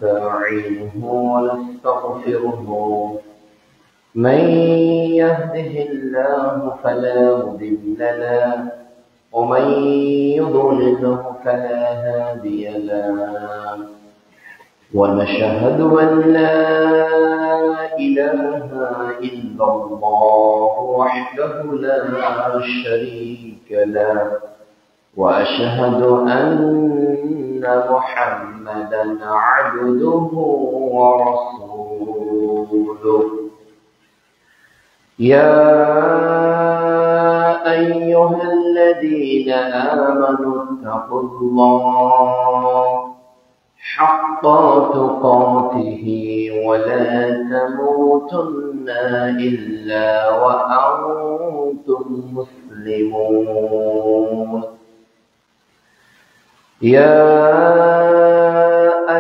ونستعينه ونستغفره من يهده الله فلا مضل له ومن يضلله فلا هادي له ونشهد أن لا إله إلا الله وحده لا شريك له وأشهد أن محمدا عبده ورسوله يا أيها الذين آمنوا اتقوا الله حق تقاته ولا تموتن إلا وأنتم مسلمون يا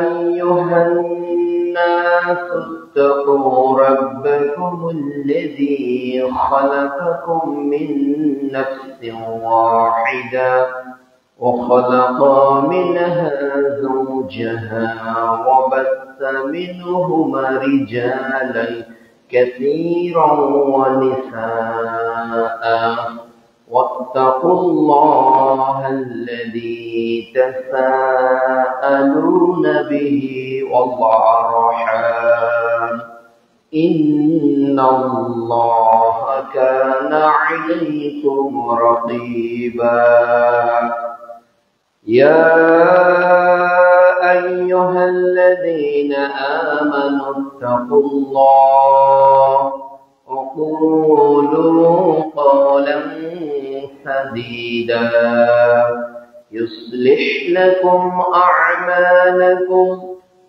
أيها الناس اتقوا ربكم الذي خلقكم من نفس واحدة وخلق منها زوجها وبث منهما رجالا كثيرا ونساء واتقوا الله الذي تساءلون به والأرحام إن الله كان عليكم رقيبا يا أيها الذين آمنوا اتقوا الله وقولوا قولا سديدا يصلح لكم أعمالكم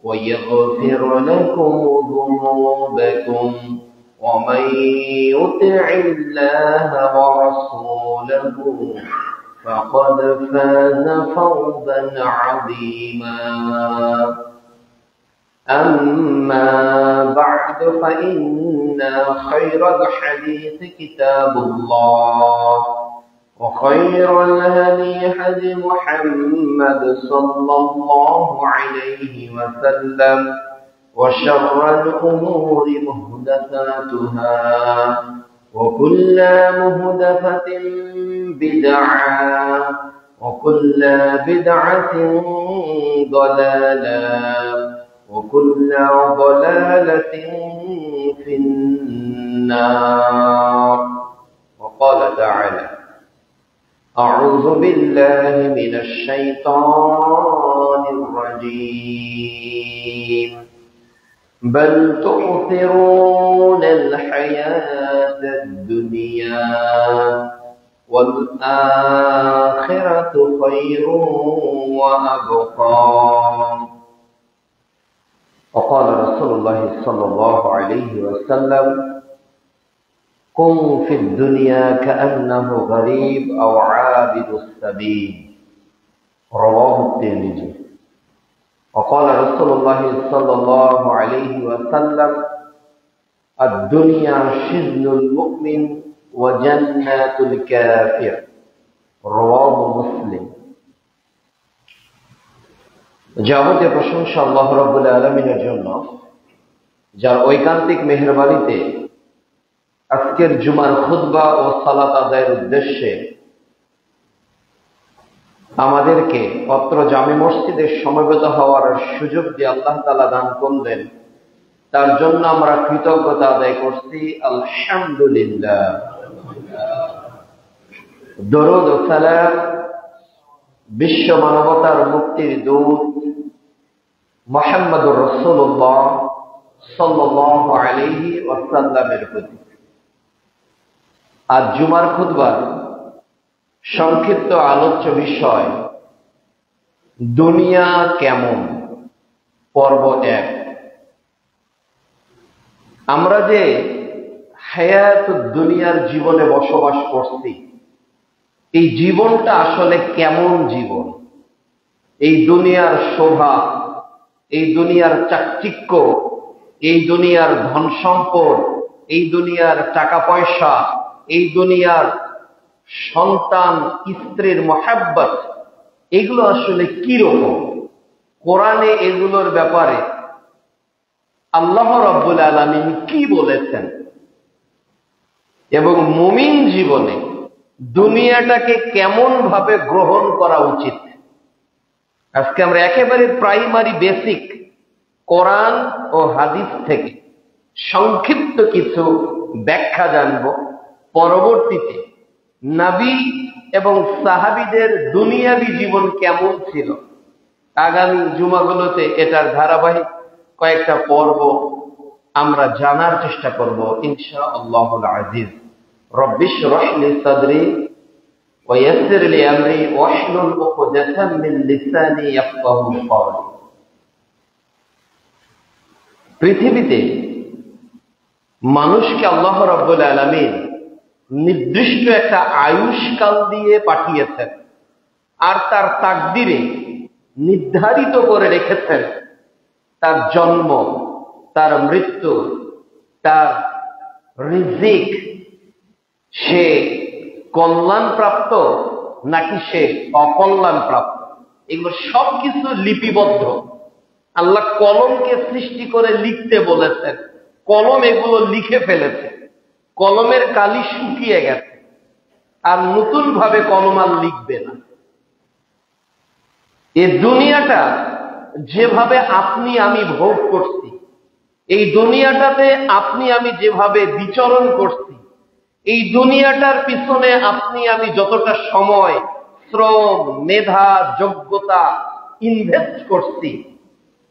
ويغفر لكم ذنوبكم ومن يطع الله ورسوله فقد فاز فوزا عظيما أما بعد فإن خير الحديث كتاب الله وخير الهدي هدي محمد صلى الله عليه وسلم وشر الأمور محدثاتها وكل محدثة بدعة وكل بدعة ضلالة وكل ضلالة في النار. وقال تعالى: أعوذ بالله من الشيطان الرجيم بل تؤثرون الحياة الدنيا والآخرة خير وأبقى. وقال رسول الله صلى الله عليه وسلم: كن في الدنيا كأنه غريب أو عابد السبيل. رواه الترمذي. وقال رسول الله صلى الله عليه وسلم: الدنيا شزن المؤمن وجنات الكافر. رواه مسلم। যাবতীয় প্রশংসা আল্লাহ রাব্বুল আলামিনের জন্য, যার ঐকান্তিক মেহেরবানিতে আজকের জুমার খুতবা ও সালাত আদায়ের উদ্দেশ্যে আমাদেরকে অত্র জামে মসজিদে সমবেত হওয়ার সুযোগ দিয়ে আল্লাহ তাআলা দান করলেন, তার জন্য আমরা কৃতজ্ঞতা আদায় করছি। আলহামদুলিল্লাহ। দরুদ ও সালাম বিশ্ব মানবতার মুক্তির দূত মুহাম্মদুর রাসূলুল্লাহ সাল্লাল্লাহু আলাইহি ওয়াসাল্লামের প্রতি। আজ জুমার খুতবার সংক্ষিপ্ত আলোচ্য বিষয় দুনিয়া কেমন, পর্ব 1। আমরা যে হায়াতুদ দুনিয়ার জীবনে বসবাস করছি, এই জীবনটা আসলে কেমন জীবন? এই দুনিয়ার শোভা, এই দুনিয়ার চাকচিক্য, এই দুনিয়ার ধন সম্পদ, এই দুনিয়ার টাকা পয়সা, এই দুনিয়ার সন্তান স্ত্রীর মহাব্বত, এগুলো আসলে কি রকম? কোরআনে এগুলোর ব্যাপারে আল্লাহ রাব্বুল আলামিন কি বলেছেন এবং মুমিন জীবনে দুনিয়াটাকে কেমন ভাবে গ্রহণ করা উচিত। আজকে আমরা একেবারে প্রাইমারি বেসিক কোরআন ও হাদিস থেকে সংক্ষিপ্ত কিছু ব্যাখ্যা জানব। পরবর্তীতে নবী এবং সাহাবীদের দুনিয়াবী জীবন কেমন ছিল, আগামী জুমাগুলোতে এটার ধারাবাহিক কয়েকটা পর্ব আমরা জানার চেষ্টা করব ইনশাআল্লাহুল আজিজ। রব্বি ইশরাহ লি সাদরি ওয়া ইয়াসসির লি আমরি ওয়াহলুল উকদাতাম মিন লিসানি ইয়াফকাহু কওলি। পৃথিবীতে মানুষকে আল্লাহ রাব্বুল আলামিন নির্দিষ্ট একটা আয়ুষ্কাল দিয়ে পাঠিয়েছেন, আর তার তাকদিরে নির্ধারিত করে রেখেছেন তার জন্ম, তার মৃত্যু, তার রিজিক, সে কল্যাণ প্রাপ্ত নাকি সে অকল্যাণ প্রাপ্ত, এগুলো সবকিছু লিপিবদ্ধ। আল্লাহ কলমকে সৃষ্টি করে লিখতে বলেছেন, কলম এগুলো লিখে ফেলেছে, কলমের কালি শুকিয়ে গেছে, আর নতুন ভাবে কলম আর লিখবে না। এই দুনিয়াটা যেভাবে আপনি আমি ভোগ করছি, এই দুনিয়াটাতে আপনি আমি যেভাবে বিচরণ করছি, এই দুনিয়াটার পিছনে আপনি আমি যতটা সময়, শ্রম, মেধা, যোগ্যতা ইনভেস্ট করছি,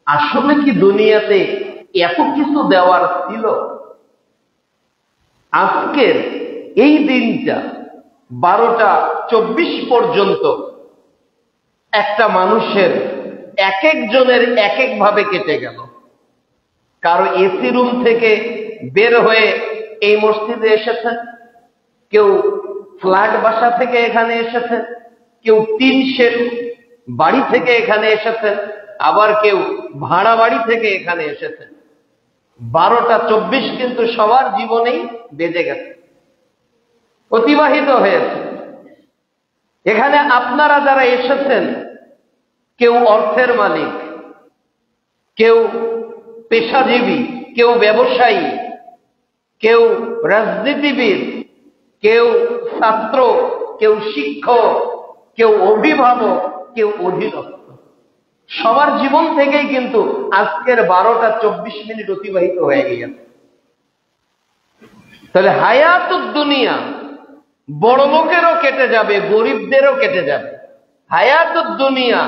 আসলে কি দুনিয়াতে এত কিছু দেওয়ার ছিল? আজকের এই দিনটা 12টা 24 পর্যন্ত একটা মানুষের এক একজনের এক এক ভাবে কেটে গেল। কারো এসি রুম থেকে বের হয়ে এই মসজিদে এসেছেন, কেউ ফ্ল্যাট বাসা থেকে এখানে এসেছেন, কেউ টিন শেড বাড়ি থেকে এখানে এসেছেন, আবার কেউ ভাড়া বাড়ি থেকে এখানে এসেছেন। 12টা 24 কিন্তু সবার জীবনেই বেজে গেছে, অতিবাহিত হয়েছে। এখানে আপনারা যারা এসেছেন, কেউ অর্থের মালিক, কেউ পেশাজীবী, কেউ ব্যবসায়ী, কেউ রাজনীতিবিদ, কেউ ছাত্র, কেউ শিক্ষক, কেউ অভিভাবক, কেউ অধীনস্থ। সবার জীবন থেকেই কিন্তু আজকের 12টা 24 অতিবাহিত হয়ে গিয়েছে। তাহলে হায়াতুদ দুনিয়া বড় লোকেরও কেটে যাবে, গরিবদেরও কেটে যাবে। হায়াতুদ দুনিয়া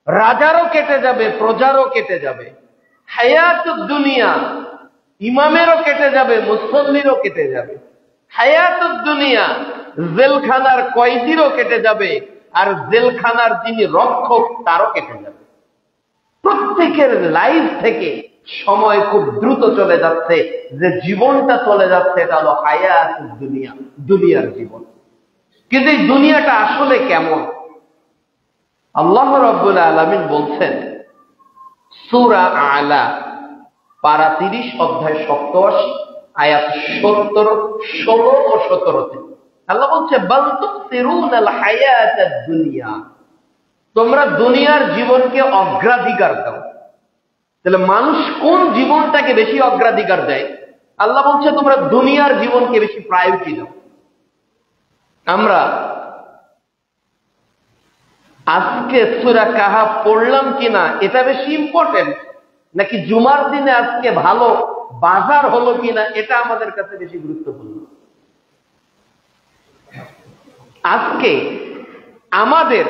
রাজারও কেটে যাবে, প্রজারও কেটে যাবে। হায়াতুদ দুনিয়া ইমামেরও কেটে যাবে, মুসল্লিরও কেটে যাবে। হায়াতুদ দুনিয়া জেলখানার কয়েদিরও কেটে যাবে, আর জেলখানার যিনি রক্ষক তারও কেটে যাবে। প্রত্যেকের লাইফ থেকে সময় খুব দ্রুত চলে যাচ্ছে, যে জীবনটা চলে যাচ্ছে এটা হলো হায়াতুদ দুনিয়া, দুনিয়ার জীবন। কিন্তু এই দুনিয়াটা আসলে কেমন? আল্লাহ রাব্বুল আলামিন বলছেন সূরা আলা পারা 30 অধ্যায় 87 আয়াত 17, 16 ও 17-তে আল্লাহ বলছে বাল তুসিরুনাল হায়াতাদ দুনিয়া, তোমরা দুনিয়ার জীবনকে অগ্রাধিকার দাও। তাহলে মানুষ কোন জীবনটাকে বেশি অগ্রাধিকার দেয়? আল্লাহ বলছে তোমরা দুনিয়ার জীবনকে বেশি প্রায়োরিটি দাও। আমরা আজকে সূরা কাহাফ পড়লাম কিনা এটা বেশি ইম্পর্টেন্ট, নাকি জুমার দিনে আজকে ভালো বাজার হলো কিনা এটা আমাদের কাছে বেশি গুরুত্বপূর্ণ? আজকে আমাদের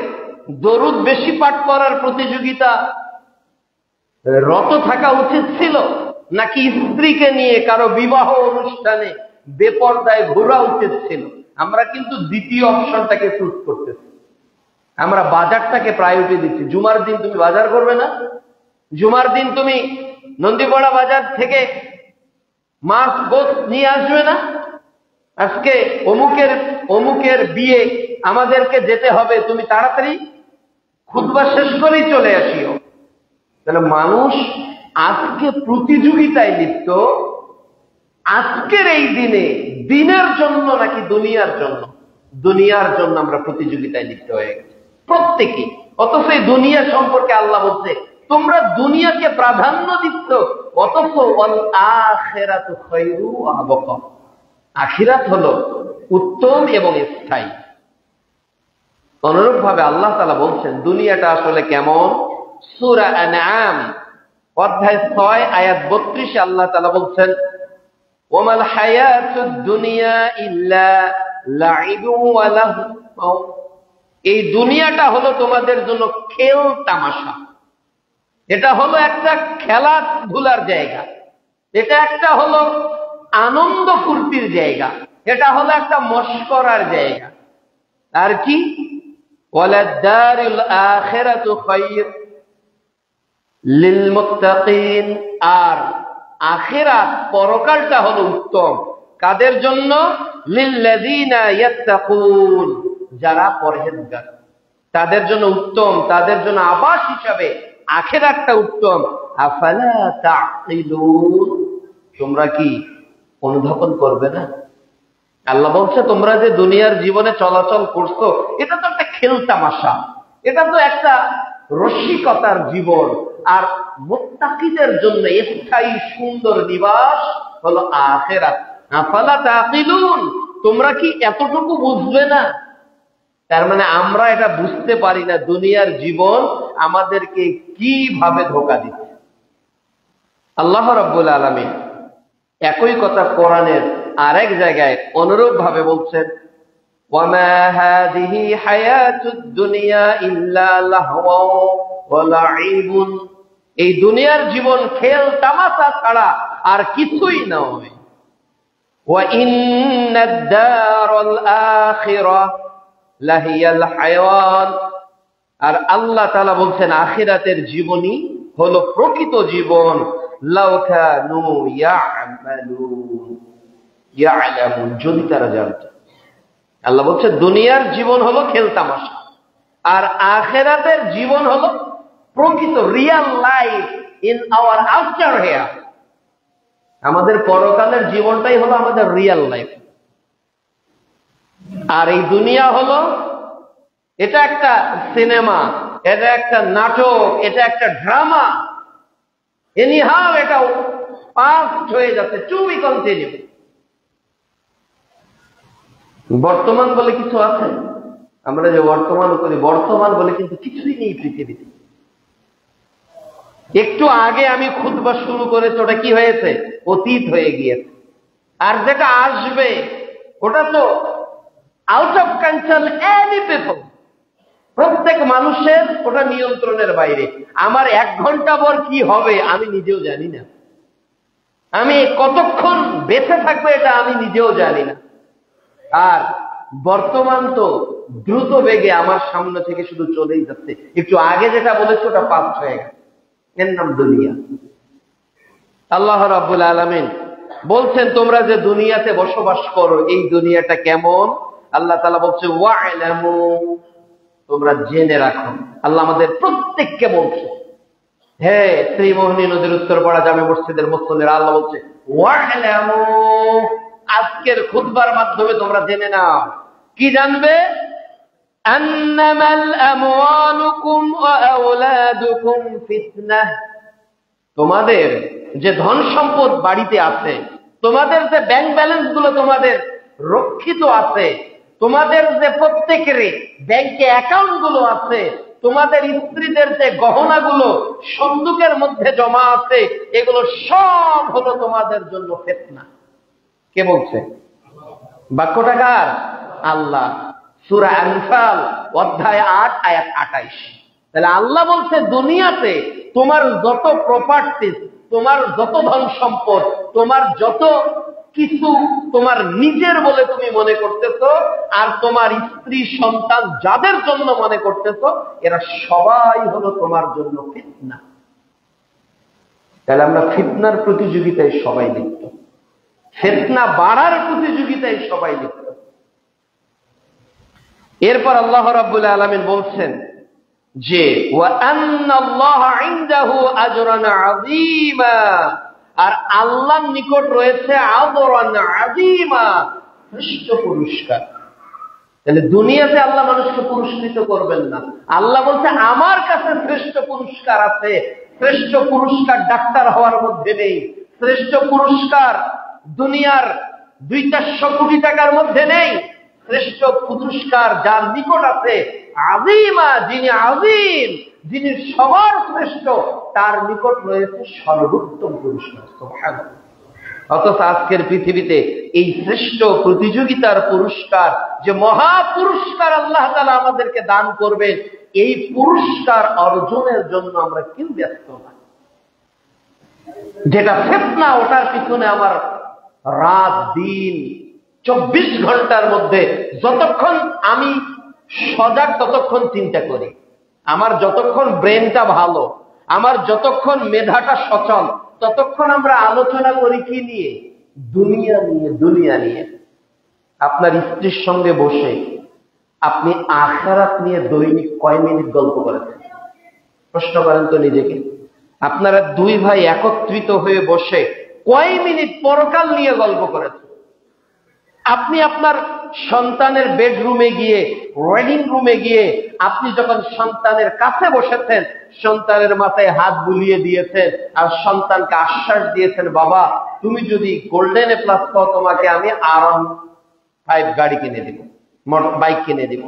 দরুদ বেশি পাঠ করার প্রতিযোগিতা রত থাকা উচিত ছিল, নাকি স্ত্রীকে নিয়ে কারো বিবাহ অনুষ্ঠানে বেপরদায় ঘোরা উচিত ছিল? আমরা কিন্তু দ্বিতীয় অপশনটাকে চুজ করতেছি। আমরা বাজারটাকে প্রায়োরিটি দিচ্ছি। জুমার দিন তুমি বাজার করবে না? জুমার দিন তুমি নন্দীপাড়া বাজার থেকে মাছ গোস্ত নিয়ে আসবে না? আজকে অমুকের বিয়ে, আমাদেরকে যেতে হবে, তুমি তাড়াতাড়ি খুতবা শেষ করেই চলে আসিও। তাহলে মানুষ আজকে প্রতিযোগিতায় লিপ্ত, আজকের এই দিনে দিনের জন্য নাকি দুনিয়ার জন্য? দুনিয়ার জন্য আমরা প্রতিযোগিতায় লিপ্ত হয়ে গেছি প্রত্যেকে। অথচ এই দুনিয়া সম্পর্কে আল্লাহ বলছে তোমরা দুনিয়াকে প্রাধান্য দিচ্ছ, অথচ ওয়াল আখিরাতু খায়রু ওয়া আবকা, আখিরাত হলো উত্তম এবং স্থায়ী। অনুরূপ ভাবে আল্লাহ তাআলা বলছেন দুনিয়াটা আসলে কেমন। সূরা আনআম অধ্যায় 6 আয়াত 32 আল্লাহ তাআলা বলছেন ওয়ামাল হায়াতুদ দুনিয়া ইল্লা লাইবু ওয়া লাহু, এই দুনিয়াটা হলো তোমাদের জন্য খেল তামাশা, এটা হলো একটা খেলাধুলার জায়গা, এটা একটা হলো আনন্দ ফুর্তির জায়গা, এটা হলো একটা মশকরার জায়গা। আর কি ওয়ালাদ-দারুল আখিরাতু খায়র লিল মুত্তাকিন, আর আখিরাত পরকালটা হলো উত্তম কাদের জন্য? লিল্লাযিনা ইয়াত্তাকুন, যারা পরহেজগার তাদের জন্য উত্তম, তাদের জন্য আবাস হিসাবে আখিরাতটা উত্তম। আফালা তা'কিলুন, তোমরা কি অনুধাবন করবে না? আল্লাহ বলছে তোমরা যে দুনিয়ার জীবনে চলাচল করছো এটা তো একটা খেলতামাশা, এটা তো একটা রসিকতার জীবন, আর মুত্তাকিদের জন্য স্থায়ী সুন্দর নিবাস হলো আখিরাত। আফালা তা'কিলুন, তোমরা কি এতটুকু বুঝবে না? তার মানে আমরা এটা বুঝতে পারি না দুনিয়ার জীবন আমাদেরকে কিভাবে ধোঁকা দিচ্ছে। আল্লাহ রাব্বুল আলামিন একই কথা কোরআনের আরেক জায়গায় অনুরূপ ভাবে বলছেন ওয়ামা হাযিহি হায়াতুদ দুনিয়া ইল্লা লাহওয়া ওয়া লাইবুন, এই দুনিয়ার জীবন খেল তামাশা ছাড়া আর কিছুই নয়। ওয়া ইন্নাদ দারাল আখিরাহ লাহিয়াল হায়াওয়ান, আর আল্লাহ তাআলা বলছেন আখিরাতের জীবনই হলো প্রকৃত জীবন। লাউ কানু ইয়ালামুন, যদি তারা জানত। আল্লাহ বলছে দুনিয়ার জীবন হলো খেলতামাশা, আর আখিরাতের জীবন হলো প্রকৃত Real life in our after here. আমাদের পরকালের জীবনটাই হলো আমাদের রিয়াল লাইফ, আর এই দুনিয়া হলো এটা একটা সিনেমা, এটা একটা নাটক, এটা একটা ড্রামা। এনিহাও এটা পাস্ট হয়ে যাচ্ছে, টু বি কন্টিনিউ। বর্তমান বলে কিছু আছে? আমরা যে বর্তমান করি, বর্তমান বলে কিন্তু কিছুই নেই পৃথিবীতে। একটু আগে আমি খুতবা শুরু করেছি, ওটা কি হয়েছে? অতীত হয়ে গিয়েছে। আর যেটা আসবে ওটা তো out of control any people, প্রত্যেক মানুষের ওটা নিয়ন্ত্রণের বাইরে। আমার 1 ঘন্টা পর কি হবে আমি নিজেও জানি না, আমি কতক্ষণ বেঁচে থাকবো এটা আমি নিজেও জানি না। আর বর্তমান তো দ্রুত বেগে আমার সামনে থেকে শুধু চলেই যাচ্ছে। একটু আগে যেটা বলেছে ওটা পাস্ট হয়ে গেছে, এর নাম দুনিয়া। আল্লাহ রাব্বুল আলামিন বলছেন তোমরা যে দুনিয়াতে বসবাস করো এই দুনিয়াটা কেমন। আল্লাহ তাআলা বলছে ওয়া'লামু, তোমরা জেনে রাখো। আল্লাহ আমাদের প্রত্যেককে বলছে, হে শ্রীমোহিনী নদীর উত্তরপাড়া জামে মসজিদের মুসল্লিরা, আল্লাহ বলছে ওয়া'লামু, আজকের খুতবার মাধ্যমে তোমরা জেনে নাও। কি জানবে? আন্নামাল আমওয়ালুকুম ওয়া আওলাদুকুম ফিতনাহ, তোমাদের যে ধন সম্পদ বাড়িতে আছে, তোমাদের যে ব্যাংক ব্যালেন্স গুলো তোমাদের রক্ষিত আছে, তোমাদের যে প্রত্যেকের ব্যাংকে অ্যাকাউন্ট গুলো আছে, তোমাদের স্ত্রীদের যে গহনাগুলো সন্দুকের মধ্যে জমা আছে, এগুলো সব হলো তোমাদের জন্য ফিতনা। কে বলছে? বাক্যটা কার? আল্লাহ। সূরা আনফাল অধ্যায় 8 আয়াত 28। তাহলে আল্লাহ বলছে দুনিয়াতে তোমার যত প্রপার্টি, তোমার যত ধন সম্পদ, তোমার যত কিছু তোমার নিজের বলে তুমি মনে করতেছ, আর তোমার স্ত্রী সন্তান যাদের জন্য মনে করতেছ, এরা সবাই হলো তোমার জন্য ফিতনা। তাহলে আমরা ফিতনার প্রতিযোগিতায় সবাই লিপ্ত, ফিতনা বাড়ার প্রতিযোগিতায় সবাই লিপ্ত। এরপর আল্লাহ রাব্বুল আলামিন বলছেন যে ওয়া আন্নাল্লাহা ইনদাহু আজরান আযীমা, আর আল্লাহর নিকট রয়েছে আজরান আযীমা, শ্রেষ্ঠ পুরস্কার। তাহলে দুনিয়াতে আল্লাহ মানুষকে পুরস্কৃত করবেন না, আল্লাহ বলছে আমার কাছে শ্রেষ্ঠ পুরস্কার আছে, শ্রেষ্ঠ পুরস্কার ডাক্তার হওয়ার মধ্যে নেই, শ্রেষ্ঠ পুরস্কার দুনিয়ার 200-400 কোটি টাকার মধ্যে নেই। শ্রেষ্ঠ পুরস্কার যার নিকট আছে, আজিমা, যিনি আজিম, যিনি সবার শ্রেষ্ঠ, তার নিকট রয়েছে সর্বোত্তম পুরস্কার। সুবহানাল্লাহ। অথচ আজকের পৃথিবীতে এই শ্রেষ্ঠ প্রতিযোগিতার পুরস্কার, যে মহা পুরস্কার আল্লাহ তাআলা আমাদেরকে দান করবেন, এই পুরস্কার অর্জনের জন্য আমরা কেউ ব্যস্ত না। যেটা ফিতনা, ওটার পিছনে আমার রাত দিন 24 ঘন্টার মধ্যে যতক্ষণ আমি সজাগ ততক্ষণ চিন্তা করি। আমার যতক্ষণ ব্রেনটা ভালো, আমার যতক্ষণ মেধাটা সচল, ততক্ষণ আমরা আলোচনা করি কি নিয়ে? দুনিয়া নিয়ে। দুনিয়া নিয়ে। আপনার স্ত্রীর সঙ্গে বসে আপনি আখিরাত নিয়ে দৈনিক কয় মিনিট গল্প করেছেন? প্রশ্ন করেন তো নিজেকে। আপনারা দুই ভাই একত্রিত হয়ে বসে কয় মিনিট পরকাল নিয়ে গল্প করেছেন? আপনি আপনার সন্তানের বেডরুমে গিয়ে, ওয়েডিং রুমে গিয়ে, আপনি যখন সন্তানের কাছে বসেছেন, সন্তানের মাথায় হাত বুলিয়ে দিয়েছেন আর সন্তানকে আশ্বাস দিয়েছেন, বাবা তুমি যদি গোল্ডেন এ প্লাস পাও, তোমাকে আমি R15 গাড়ি কিনে দিব, বাইক কিনে দিব।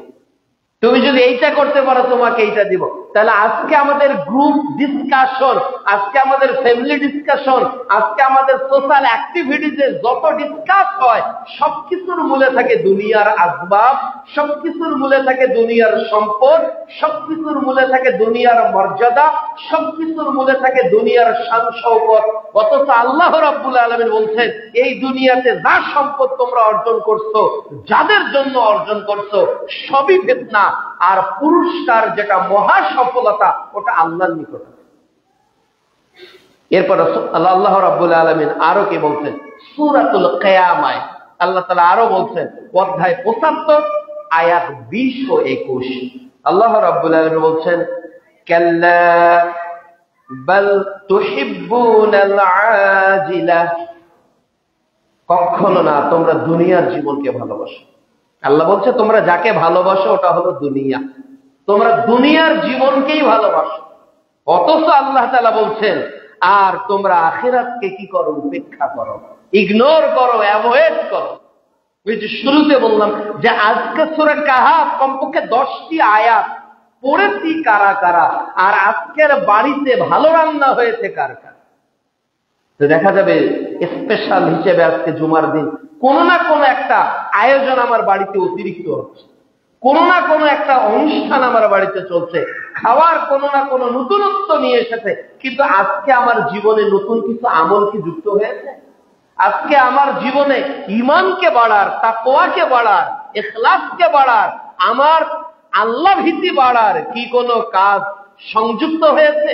তুমি যদি এইটা করতে পারো, তোমাকে এইটা দিব। তাহলে আজকে আমাদের গ্রুপ ডিসকাশন, আজকে আমাদের ফ্যামিলি ডিসকাশন, আজকে আমাদের সোশ্যাল অ্যাক্টিভিটিতে যত ডিসকাস হয়, সবকিছুর মূলে থাকে দুনিয়ার আসবাব, সবকিছুর মূলে থাকে দুনিয়ার সম্পদ, সবকিছুর মূলে থাকে দুনিয়ার মর্যাদা, সবকিছুর মূলে থাকে দুনিয়ার শান শওকত। অথচ আল্লাহ রাব্বুল আলামিন বলছেন, এই দুনিয়াতে যা সম্পদ তোমরা অর্জন করছো, যাদের জন্য অর্জন করছো, সবই ফিতনা। আর পুরস্কার যেটা মহা সফলতা, ওটা আল্লাহর নিকট। এরপর আল্লাহ রাব্বুল আলামিন আরো কি বলছেন? সূরাতুল কিয়ামায় আল্লাহ তাআলা আরো বলছেন, অধ্যায় 75 আয়াত 20 ও 21, আল্লাহ রাব্বুল আলামিন বলছেন, কাল্লা বাল তুহিব্বুনাল আজিলা, কখনো না, তোমরা দুনিয়ার জীবনকে ভালোবাসো। আল্লাহ বলছে তোমরা যাকে ভালোবাসো ওটা হলো দুনিয়া, তোমরা দুনিয়ার জীবনকেই ভালোবাসো। অথচ আল্লাহ তাআলা বলছেন, আর তোমরা আখিরাতকে কি করো? উপেক্ষা করো, ইগনোর করো, অ্যাভয়েড করো। ওই যে শুরুতে বললাম যে আজকে সূরা কাহাফ কমপক্ষে 10টি আয়াত পড়েছি কারা কারা, আর আজকের বাড়িতে ভালো রান্না হয়েছে কার কার। তো দেখা যাবে স্পেশাল হিসেবে আজকে জুমার দিন কোন না কোন একটা আয়োজন আমার বাড়িতে অতিরিক্ত হচ্ছে, কোন না কোন একটা অনুষ্ঠান আমার বাড়িতে চলছে, খাওয়ার কোন না কোন নতুনত্ব নিয়ে এসেছে। কিন্তু আজকে আমার জীবনে নতুন কিছু আমল কি যুক্ত হয়েছে? আজকে আমার জীবনে ঈমানকে বাড়ার, তাকওয়াকে বাড়ার, ইখলাসকে বাড়ার, আমার আল্লাহ ভীতি বাড়ার কি কোনো কাজ সংযুক্ত হয়েছে?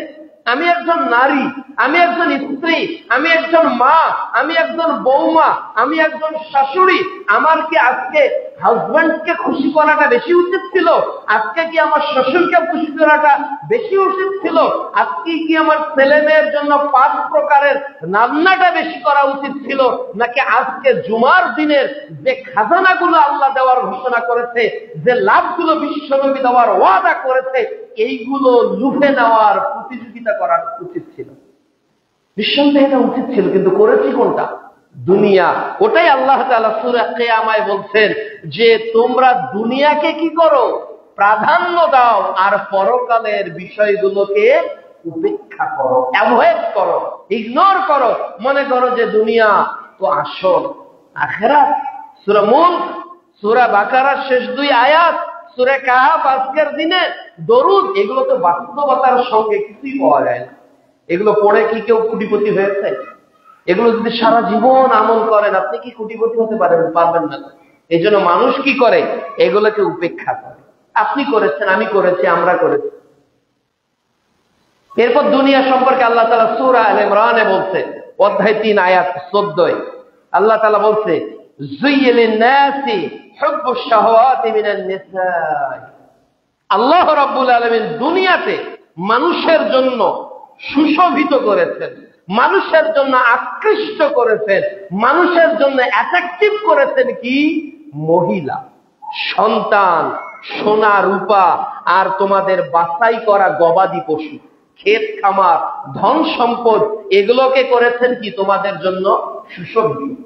আমি একজন নারী, আমি একজন স্ত্রী, আমি একজন মা, আমি একজন বৌমা, আমি একজন শাশুড়ি। আমার কি আজকে হাজব্যান্ডকে খুশি করাটা বেশি উচিত ছিল? আজকে কি আমার শ্বশুরকে খুশি করাটা বেশি উচিত ছিল? আজকে কি আমার ছেলে মেয়ের জন্য 5 প্রকারের রান্নাটা বেশি করা উচিত ছিল? নাকি আজকে জুমার দিনের যে খাজানাগুলো আল্লাহ দেওয়ার ঘোষণা করেছে, যে লাভগুলো বিশ্বনবী দেওয়ার ওয়াদা করেছে, এইগুলো লুফে নেওয়ার প্রতিযোগিতা করার উচিত ছিল? নিঃসন্দেহে এটা উচিত ছিল, কিন্তু করেছি কোনটা? দুনিয়া। ওটাই আল্লাহ তাআলা সূরা কিয়ামায় বলছেন যে তোমরা দুনিয়াকে কি করো? প্রাধান্য দাও, আর পরকালের বিষয়গুলোকে উপেক্ষা করো, অ্যাভয়েড করো, ইগনোর করো। মনে করো যে দুনিয়া তো আসল, আখিরাত। সূরা মুলক, সূরা বাকারার শেষ 2 আয়াত, সূরা কাহাফ, আজকের দিনে দরুদ, এগুলো তো বাস্তবতার সঙ্গে কিছুই পাওয়া যায় না। এগুলো পড়ে কি কেউ কোটিপতি হয়েছে? এগুলো যদি সারা জীবন আমল করেন, আপনি কি কোটিপতি হতে পারবেন না। এই জন্য মানুষ কি করে? এগুলোকে উপেক্ষা করে। আপনি করেছেন, আমি করেছি, আমরা করেছি। এরপর দুনিয়া সম্পর্কে আল্লাহ তাআলা সূরা আলে ইমরানে বলছে, অধ্যায় 3 আয়াত 14, আল্লাহ তাআলা বলছে, যুয়্যিলিন নাসি হুব্বুশ শাহাওয়াতি মিনান নিসা। আল্লাহ রাব্বুল আলামিন দুনিয়াতে মানুষের জন্য সুশোভিত করেছেন, মানুষের জন্য আকৃষ্ট করেছেন, মানুষের জন্য অ্যাট্রাকটিভ করেছেন কি? মহিলা, সন্তান, সোনা রূপা, আর তোমাদের বাছাই করা গবাদি পশু। ক্ষেত খামার, ধন সম্পদ, এগুলোকে করেছেন কি তোমাদের জন্য সুসজ্জিত,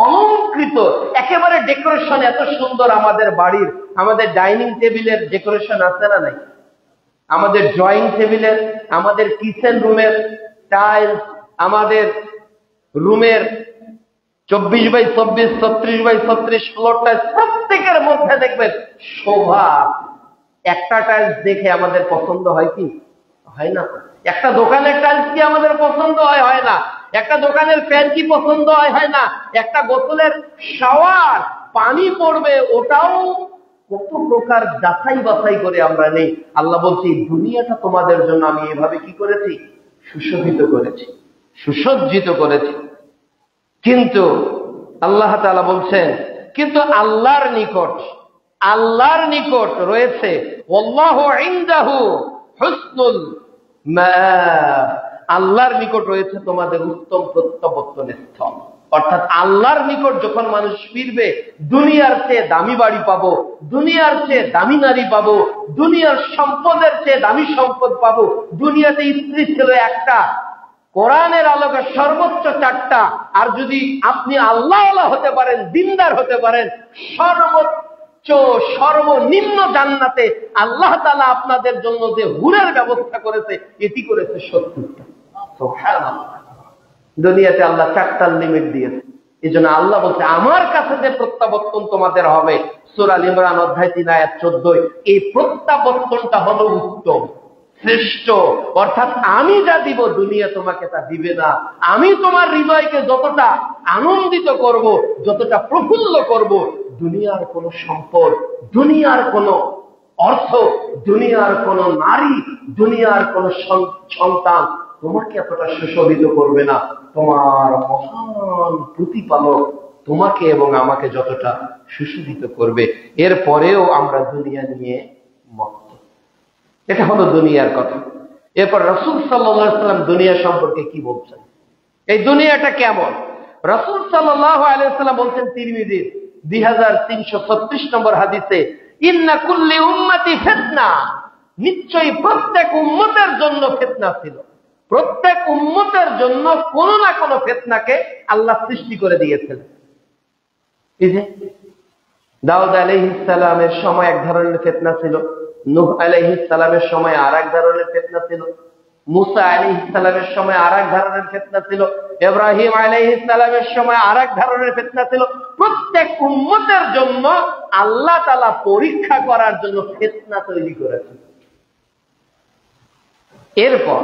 অলংকৃত, একেবারে ডেকোরেশন এত সুন্দর। আমাদের বাড়ির, আমাদের ডাইনিং টেবিলের ডেকোরেশন আছে না নাই? আমাদের ড্রয়িং টেবিলের, আমাদের কিচেন রুমের টাইলস, আমাদের রুমের 24x24, 36x36 ফ্লোর টাইলস, প্রত্যেকের মধ্যে দেখবেন শোভা। একটা টাইলস দেখে আমাদের পছন্দ হয় কি? হয় না। একটা দোকানের টাইলস কি আমাদের পছন্দ হয়? হয় না। একটা দোকানের ফ্যান কি পছন্দ হয়? হয় না। একটা গোসলের শাওয়ার, পানি পড়বে, ওটাও কত প্রকার যাচাই বাছাই করে আমরা নেই। আল্লাহ বলছি দুনিয়াটা তোমাদের জন্য আমি এভাবে কি করেছি? সুশোভিত করেছি, সুসজ্জিত করেছি। কিন্তু আল্লাহ তাআলা বলছেন, কিন্তু আল্লাহর নিকট রয়েছে ওয়াল্লাহু ইনদাহু হুসনুল মাআব, আল্লাহর নিকট রয়েছে তোমাদের উত্তম প্রত্যাবর্তনের স্থল। অর্থাৎ আল্লাহর নিকট যখন মানুষ ফিরবে, দুনিয়ার চেয়ে দামি বাড়ি পাবো, দুনিয়ার চেয়ে দামি নারী পাবো, দুনিয়ার সম্পদের চেয়ে দামি সম্পদ পাবো। দুনিয়াতে স্ত্রী ছিল একটা, কোরআনের আলোকে সর্বোচ্চ 4টা। আর যদি আপনি আল্লাহওয়ালা হতে পারেন, দিনদার হতে পারেন, সর্বনিম্ন জান্নাতে আল্লাহ তাআলা আপনাদের জন্য যে হুরের ব্যবস্থা করেছে, এটি করেছে 70টা। সুবহানাল্লাহ। দুনিয়াতে আল্লাহ 4টার লিমিট দিয়েছে। এই জন্য আল্লাহ বলছে আমার কাছে যে প্রত্যাবর্তন তোমাদের হবে, সূরা আল ইমরান অধ্যায় 3 আয়াত 14, এই প্রত্যাবর্তনটা হলো উত্তম, শ্রেষ্ঠ। অর্থাৎ আমি যা দিব দুনিয়া তোমাকে তা দিবে না। আমি তোমার হৃদয়কে যতটা আনন্দিত করব, যতটা প্রফুল্ল করব, দুনিয়ার কোন সম্পদ, দুনিয়ার কোন অর্থ, দুনিয়ার কোন নারী, দুনিয়ার কোন সন্তান তোমাকে এতটা সুশোভিত করবে না। তোমার মহান প্রতিপালক তোমাকে এবং আমাকে যতটা সুশোভিত করবে। এরপরেও আমরা দুনিয়া নিয়ে মত্ত। এটা হলো দুনিয়ার কথা। এরপর রাসূল সাল্লাল্লাহু আলাইহি ওয়াসাল্লাম দুনিয়া সম্পর্কে কি বলছেন, এই দুনিয়াটা কেমন? রাসূল সাল্লাল্লাহু আলাইহি ওয়াসাল্লাম বলছেন তিরমিজির 2336 নম্বর হাদিসে, ইন্না কুল্লি উম্মতি ফিতনা, নিশ্চয়ই প্রত্যেক উম্মতের জন্য ফিতনা ছিল। প্রত্যেক উম্মতের জন্য কোন না কোন ফিতনাকে আল্লাহ সৃষ্টি করে দিয়েছেন। এই যে দাউদ আলাইহিস সালামের সময় এক ধরনের ফিতনা ছিল, নূহ আলাইহিস সালামের সময় আরেক ধরনের ফিতনা ছিল, মুসা আলাইহিস সালামের সময় আরেক ধরনের ফিতনা ছিল, ইব্রাহিম আলাইহিস সালামের সময় আরেক ধরনের ফিতনা ছিল। প্রত্যেক উম্মতের জন্য আল্লাহ তাআলা পরীক্ষা করার জন্য ফিতনা তৈরি করেছেন। এরপর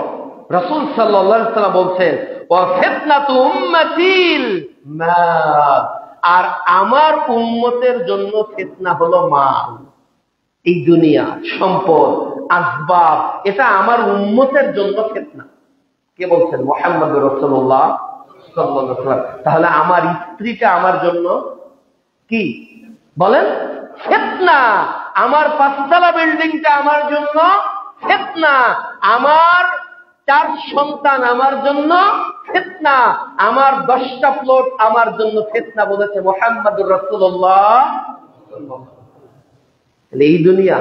রাসূল সাল্লাল্লাহু আলাইহি ওয়াসাল্লাম বলছেন, ওয়া ফিতনাতু উম্মাতিল মাল, আর আমার উম্মতের জন্য ফিতনা হলো মাল। এই দুনিয়া, সম্পদ, আসবাব, এটা আমার উম্মতের জন্য ফিতনা। কে বলছেন? মুহাম্মদুর রাসূলুল্লাহ সাল্লাল্লাহু আলাইহি ওয়াসাল্লাম। তাহলে আমার স্ত্রীটা আমার জন্য কি বলেন? ফিতনা। আমার 5তলা বিল্ডিংটা আমার জন্য ফিতনা। আমার 4 সন্তান আমার জন্য ফিতনা। আমার 10টা প্লট আমার জন্য ফিতনা, বলেছে মুহাম্মদুর রাসূলুল্লাহ। এই দুনিয়া,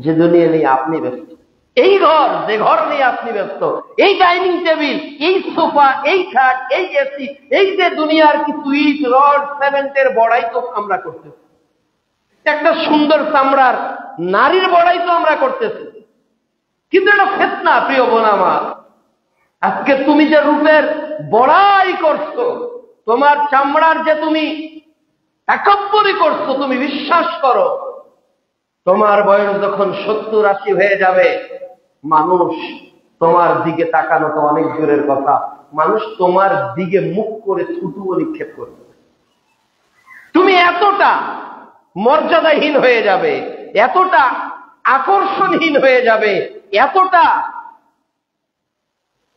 যে দুনিয়া নিয়ে আপনি ব্যস্ত, এই ঘর, যে ঘর নিয়ে আপনি ব্যস্ত, এই ডাইনিং টেবিল, এই সোফা, এই খাট, এই এসি, এই যে দুনিয়ার কিছু ইট, রড, সিমেন্টের বড়াই তো আমরা করতেছি, একটা সুন্দর চামড়ার নারীর বড়াই তো আমরা করতেছি, কিন্তু এটা ফিতনা। প্রিয় বোন আমার, আজকে তুমি যে রূপের বড়াই করছো, তোমার চামড়ার যে তুমি তাকাব্বুরি করছো, তুমি বিশ্বাস করো তোমার বয়স যখন 70-80 হয়ে যাবে, মানুষ তোমার দিকে তাকানো তো অনেক দূরের কথা, মানুষ তোমার দিকে মুখ করে থুতুও নিক্ষেপ করবে। তুমি এতটা মর্যাদাহীন হয়ে যাবে, এতটা আকর্ষণহীন হয়ে যাবে, এতটা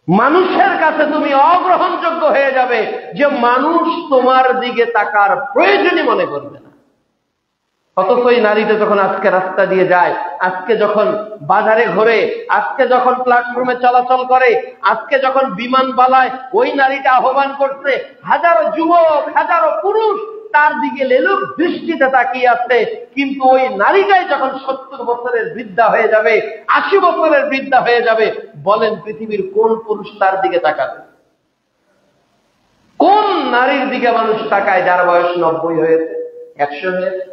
মানুষের কাছে তুমি অগ্রহণযোগ্য হয়ে যাবে যে মানুষ তোমার দিকে তাকার প্রয়োজনই মনে করবে না। অথচ ওই নারীটা যখন আজকে রাস্তা দিয়ে যায়, আজকে যখন বাজারে ঘোরে, আজকে যখন প্ল্যাটফর্মে চলাচল করে, আজকে যখন বিমান বালায়, ওই নারীটা আহ্বান করছে, হাজারো যুবক, হাজারো পুরুষ তার দিকে লেলুক দৃষ্টিতে তাকিয়ে আছে, কিন্তু ওই নারীটাই যখন 70 বছরের বৃদ্ধা হয়ে যাবে, 80 বছরের বৃদ্ধা হয়ে যাবে, বলেন পৃথিবীর কোন পুরুষ তার দিকে তাকাবে? কোন নারীর দিকে মানুষ তাকায় যার বয়স 90 হয়েছে, 100 হয়েছে?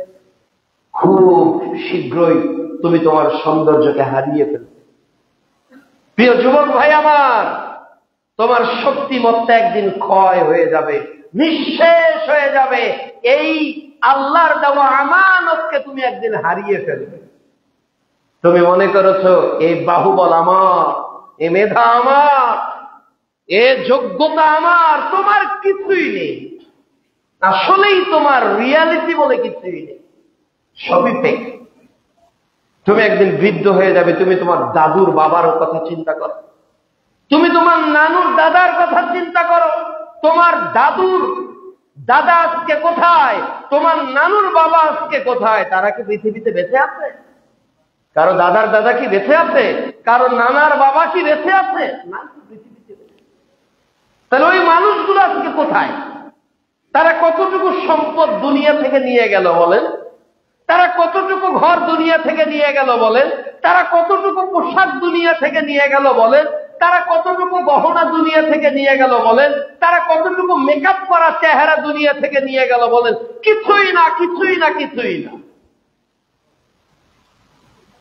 খুব শীঘ্রই তুমি তোমার সৌন্দর্যকে হারিয়ে ফেলবে। প্রিয় যুবক ভাই আমার, তোমার শক্তিমত্তা একদিন ক্ষয় হয়ে যাবে, নিঃশেষ হয়ে যাবে। এই আল্লাহর দেওয়া আমানতকে তুমি একদিন হারিয়ে ফেলবে। তুমি মনে করেছো এই বাহুবল আমার, এ মেধা আমার, এ যোগ্যতা আমার, তোমার কিছুই নেই। আসলেই তোমার রিয়ালিটি বলে কিছুই নেই, সবই ফেক। তুমি একদিন বৃদ্ধ হয়ে যাবে, তুমি তোমার দাদুর বাবার কথা চিন্তা করো, তুমি তোমার নানুর দাদার কথা চিন্তা করো। তোমার দাদুর দাদা আজকে কোথায়, তোমার নানুর বাবা আজকে কোথায়? তারা কি পৃথিবীতে বেঁচে আছে? কারো দাদার দাদা কি বেঁচে আছে? কারো নানার বাবা কি বেঁচে আছে? না, পৃথিবীতে। তাহলে ওই মানুষগুলো আজকে কোথায়? তারা কতটুকু সম্পদ দুনিয়া থেকে নিয়ে গেল বলেন? তারা কতটুকু ঘর দুনিয়া থেকে নিয়ে গেল বলেন? তারা কতটুকু পোশাক দুনিয়া থেকে নিয়ে গেল বলেন? তারা কতটুকু গহনা দুনিয়া থেকে নিয়ে গেল বলেন? তারা কতটুকু মেকআপ করা চেহারা দুনিয়া থেকে নিয়ে গেল বলেন? কিছুই না, কিছুই না, কিছুই না।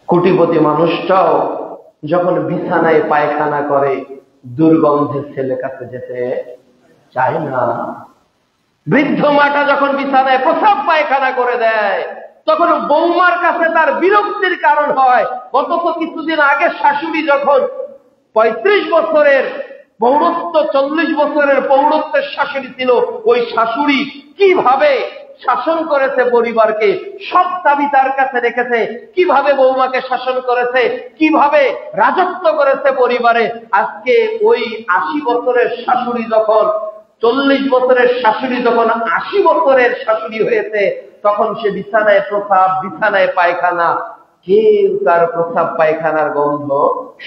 কোটিপতি মানুষটাও যখন বিছানায় পায়খানা করে, দুর্গন্ধের ছেলে কাছে যেতে চায় না। বৃদ্ধ মাটা যখন বিছানায় প্রসাব পায়খানা করে দেয়, তখন বৌমার কাছে তার বিরক্তির কারণ হয়। অথচ কিছুদিন আগে শাশুড়ি যখন 35 বছরের পৌরত্ব, 40 বছরের পৌরত্বের শাশুড়ি ছিল, ওই শাশুড়ি কিভাবে শাসন করেছে পরিবারকে, সব দাবি তার কাছে রেখেছে, কিভাবে বৌমাকে শাসন করেছে, কিভাবে রাজত্ব করেছে পরিবারে। আজকে ওই 80 বছরের শাশুড়ি যখন, 40 বছরের শাশুড়ি যখন 80 বছরের শাশুড়ি হয়েছে, তখন সে বিছানায় প্রসাব, বিছানায় পায়খানা, কেউ তার প্রসাব পায়খানার গন্ধ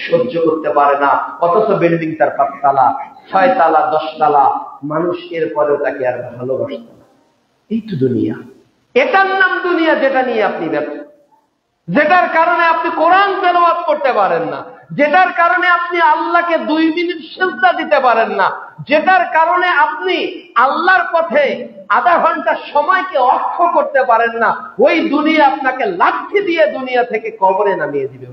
সহ্য করতে পারে না। অথচ বিল্ডিং তার 5 তালা, 6 তালা, 10 তালা, মানুষ এর পরেও তাকে আর ভালোবাসত না। এই তো দুনিয়া। এটার নাম দুনিয়া, যেটা নিয়ে আপনি ব্যস্ত, যেটার কারণে আপনি কোরআন তেলাওয়াত করতে পারেন না, যেটার কারণে আপনি আল্লাহকে 2 মিনিট সিজদা দিতে পারেন না, যেটার কারণে আপনি আল্লাহর পথে আধা ঘন্টা সময়কে অক্ষ করতে পারেন না। ওই দুনিয়া আপনাকে লাঠি দিয়ে দুনিয়া থেকে কবরে নামিয়ে দিবে।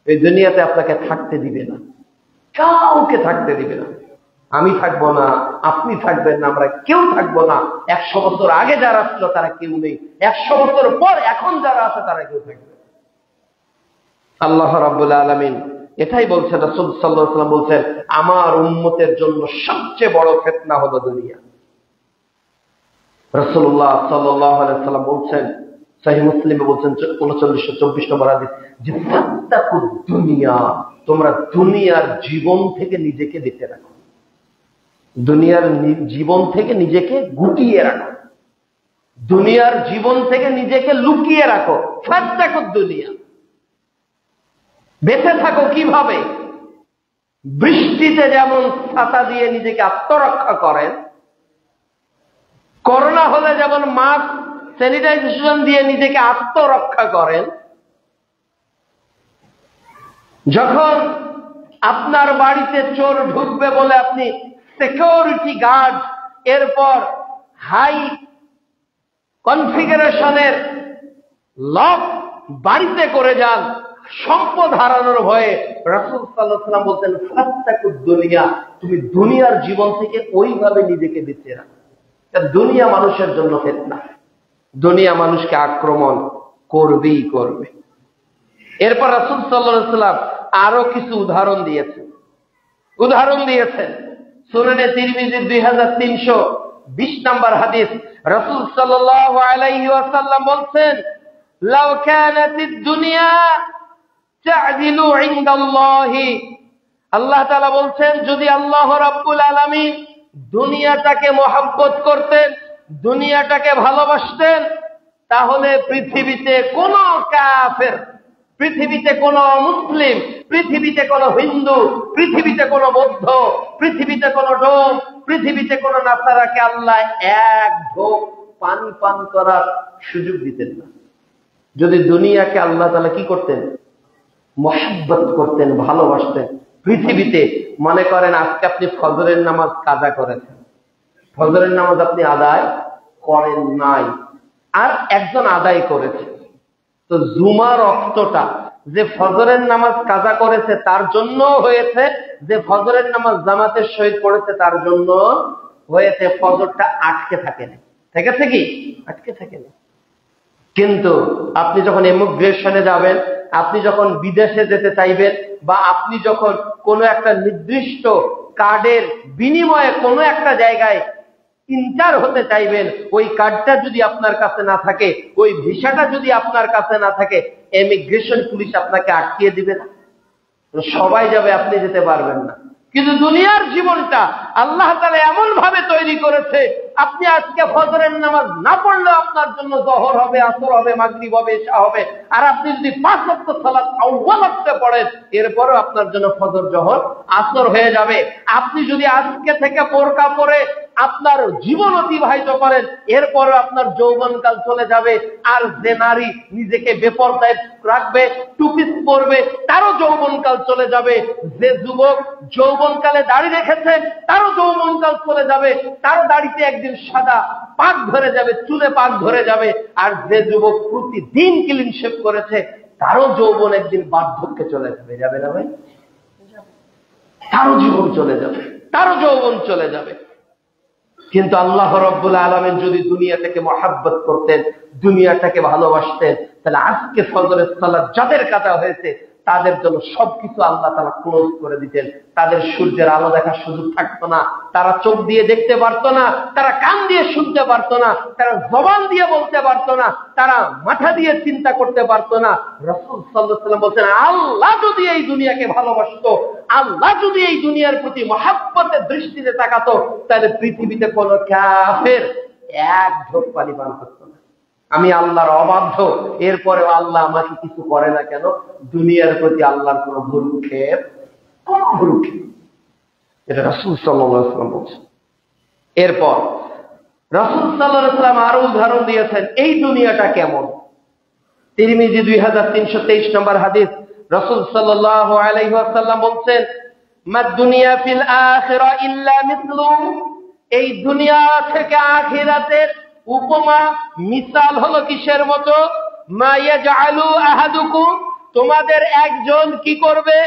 এই দুনিয়াতে আপনাকে থাকতে দিবে না, কাউকে থাকতে দিবে না। আমি থাকবো না, আপনি থাকবেন না, আমরা কেউ থাকবো না। 100 বছর আগে যারা আসলো তারা কেউ নেই, 100 বছর পর এখন যারা আছে তারা কেউ থাকবে। আল্লাহ রাব্বুল আলামিন এটাই বলছেন, রাসূল সাল্লাল্লাহু আলাইহি ওয়াসাল্লাম বলছেন, আমার উম্মতের জন্য সবচেয়ে বড় ফিতনা হলো দুনিয়া। রাসূলুল্লাহ সাল্লাল্লাহু আলাইহি ওয়াসাল্লাম বলছেন, সহিহ মুসলিমে বলছেন 3924 নম্বর হাদিস, যে ফাত্তাকুদ দুনিয়া, তোমরা দুনিয়ার জীবন থেকে নিজেকে বেঁচে রাখো, দুনিয়ার জীবন থেকে নিজেকে গুটিয়ে রাখো, দুনিয়ার জীবন থেকে নিজেকে লুকিয়ে রাখো। ফাত্তাকুদ দুনিয়া, বেঁচে থাকো কিভাবে? বৃষ্টিতে যেমন ছাতা দিয়ে নিজেকে আত্মরক্ষা করেন, করোনা হলে যেমন মাস্ক, স্যানিটাইজেশন দিয়ে নিজেকে আত্মরক্ষা করেন, যখন আপনার বাড়িতে চোর ঢুকবে বলে আপনি সিকিউরিটি গার্ড, এরপর হাই কনফিগারেশনের লক বাড়িতে করে যান সম্পদ হারানোর ভয়ে, রাসূল সাল্লাল্লাহু আলাইহি ওয়াসাল্লাম বলতেন, ফাত্তাকুদ দুনিয়া, তুমি দুনিয়ার জীবন থেকে ওইভাবে নিজেকে বেঁচে রাখো। দুনিয়া মানুষের জন্য ফিতনা, দুনিয়া মানুষকে আক্রমণ করবেই করবে। এরপর রাসূল সাল্লাল্লাহু আলাইহি ওয়াসাল্লাম আরো কিছু উদাহরণ দিয়েছেন। সুনানে তিরমিজির 2320 নম্বর হাদিস, রাসূল সাল্লাল্লাহু আলাইহি ওয়াসাল্লাম বলছেন, লাউ কানাতিদ দুনিয়া তা'দিলু ইনদাল্লাহি, আল্লাহ তাআলা বলছেন, যদি আল্লাহ রাব্বুল আলামিন দুনিয়াটাকে মহব্বত করতেন, দুনিয়াটাকে ভালোবাসতেন, তাহলে পৃথিবীতে কোন কাফের, পৃথিবীতে কোন মুসলিম, পৃথিবীতে কোন হিন্দু, পৃথিবীতে কোন বৌদ্ধ, পৃথিবীতে কোন ডোম, পৃথিবীতে কোন নাসারাকে আল্লাহ এক ঢোক পানি পান করার সুযোগ দিতেন না। যদি দুনিয়াকে আল্লাহ তাআলা কি করতেন, মহব্বত করতেন, ভালোবাসতেন। পৃথিবীতে মনে করেন আজকে আপনি ফজরের নামাজ কাজা করেছেন, ফজরের নামাজ আপনি আদায় করেন নাই, আর একজন আদায় করেছে, তো জুমার রক্তটা যে ফজরের নামাজ কাজা করেছে তার জন্য হয়েছে, যে ফজরের নামাজ জামাতের সহিত পড়েছে তার জন্য হয়েছে। ফজরটা আটকে থাকে না, থেকেছে কি আটকে থাকে না। কিন্তু আপনি যখন ইমিগ্রেশনে যাবেন, আপনি যখন বিদেশে যেতে চাইবেন, বা আপনি যখন কোনো একটা নির্দিষ্ট কার্ডের বিনিময়ে কোনো একটা জায়গায় ইন্টার হতে চাইবেন, ওই কার্ডটা যদি আপনার কাছে না থাকে, ওই ভিসাটা যদি আপনার কাছে না থাকে, ইমিগ্রেশন পুলিশ আপনাকে আটকিয়ে দিবে না। সবাই যাবে, আপনি যেতে পারবেন না। কিন্তু দুনিয়ার জীবনটা আল্লাহ তাআলা এমন ভাবে তৈরি করেছে, আপনি আজকে ফজরের নামাজ না পড়লেও আপনার জন্য জোহর হবে, আসর হবে, মাগরিব হবে, ইশা হবে। আর আপনি যদি 5 ওয়াক্ত সালাত আউয়াল ওয়াক্তে পড়েন, এরপরও আপনার জন্য ফজর, জোহর, আসর হয়ে যাবে। আপনি যদি আজকে থেকে বোরকা পরে আপনার জীবন অতিবাহিত করেন, এরপরও আপনার যৌবনকাল চলে যাবে। আর যে নারী নিজেকে বেপরদায় রাখবে, টুপি পরবে, তারও যৌবনকাল চলে যাবে। যে যুবক যৌবনকালে দাড়ি রেখেছে, তারও যৌবনকাল চলে যাবে, তারও দাড়িতে একদিন সাদা পাক ধরে যাবে, চুলে পাক ধরে যাবে। আর যে যুবক প্রতিদিন ক্লিন শেভ করেছে, তারও যৌবন একদিন বার্ধক্যে চলে যাবে। যাবে না ভাই? তারও জীবন চলে যাবে, তারও যৌবন চলে যাবে। কিন্তু আল্লাহ রাব্বুল আলামিন যদি দুনিয়াটাকে মহব্বত করতেন, দুনিয়াটাকে ভালোবাসতেন, তাহলে আজকে ফজরের সালাত যাদের কাটা হয়েছে তাদের জন্য সবকিছু আল্লাহ তাআলা ক্লোজ করে দিতেন। তাদের সূর্যের আলো দেখার সুযোগ থাকতো না, তারা চোখ দিয়ে দেখতে পারতো না, তারা কান দিয়ে শুনতে পারতো না, তারা জবান দিয়ে বলতে পারতো না, তারা মাথা দিয়ে চিন্তা করতে পারতো না। রাসূল সাল্লাল্লাহু আলাইহি ওয়াসাল্লাম বলছেন, আল্লাহ যদি এই দুনিয়াকে ভালোবাসতো, আল্লাহ যদি এই দুনিয়ার প্রতি মহব্বতের দৃষ্টিতে তাকাতো, তাহলে পৃথিবীতে কোনো কাফের এক ঢোক পানি পান করতো না। আমি আল্লাহর অবাধ্য, এরপরেও আল্লাহ আমাকে কিছু করে না কেন? দুনিয়ার প্রতি আল্লাহর কোন ভ্রুক্ষেপ, এটা রাসূল সাল্লাল্লাহু আলাইহি ওয়াসাল্লাম বলছেন। এরপর রাসূল সাল্লাল্লাহু আলাইহি ওয়াসাল্লাম আরো উদাহরণ দিয়েছেন এই দুনিয়াটা কেমন। তিরমিজি 2323 নম্বর হাদিস, রাসূল সাল্লাল্লাহু আলাইহি ওয়াসাল্লাম বলছেন, মা দুনিয়া ফিল আখিরা ইল্লা মিসলু, এই দুনিয়া থেকে আখিরাতের উপমা মিসাল হলো কিসের মতো? মা ইয়াজআলু আহাদুকুম, তোমাদের একজন কি করবে?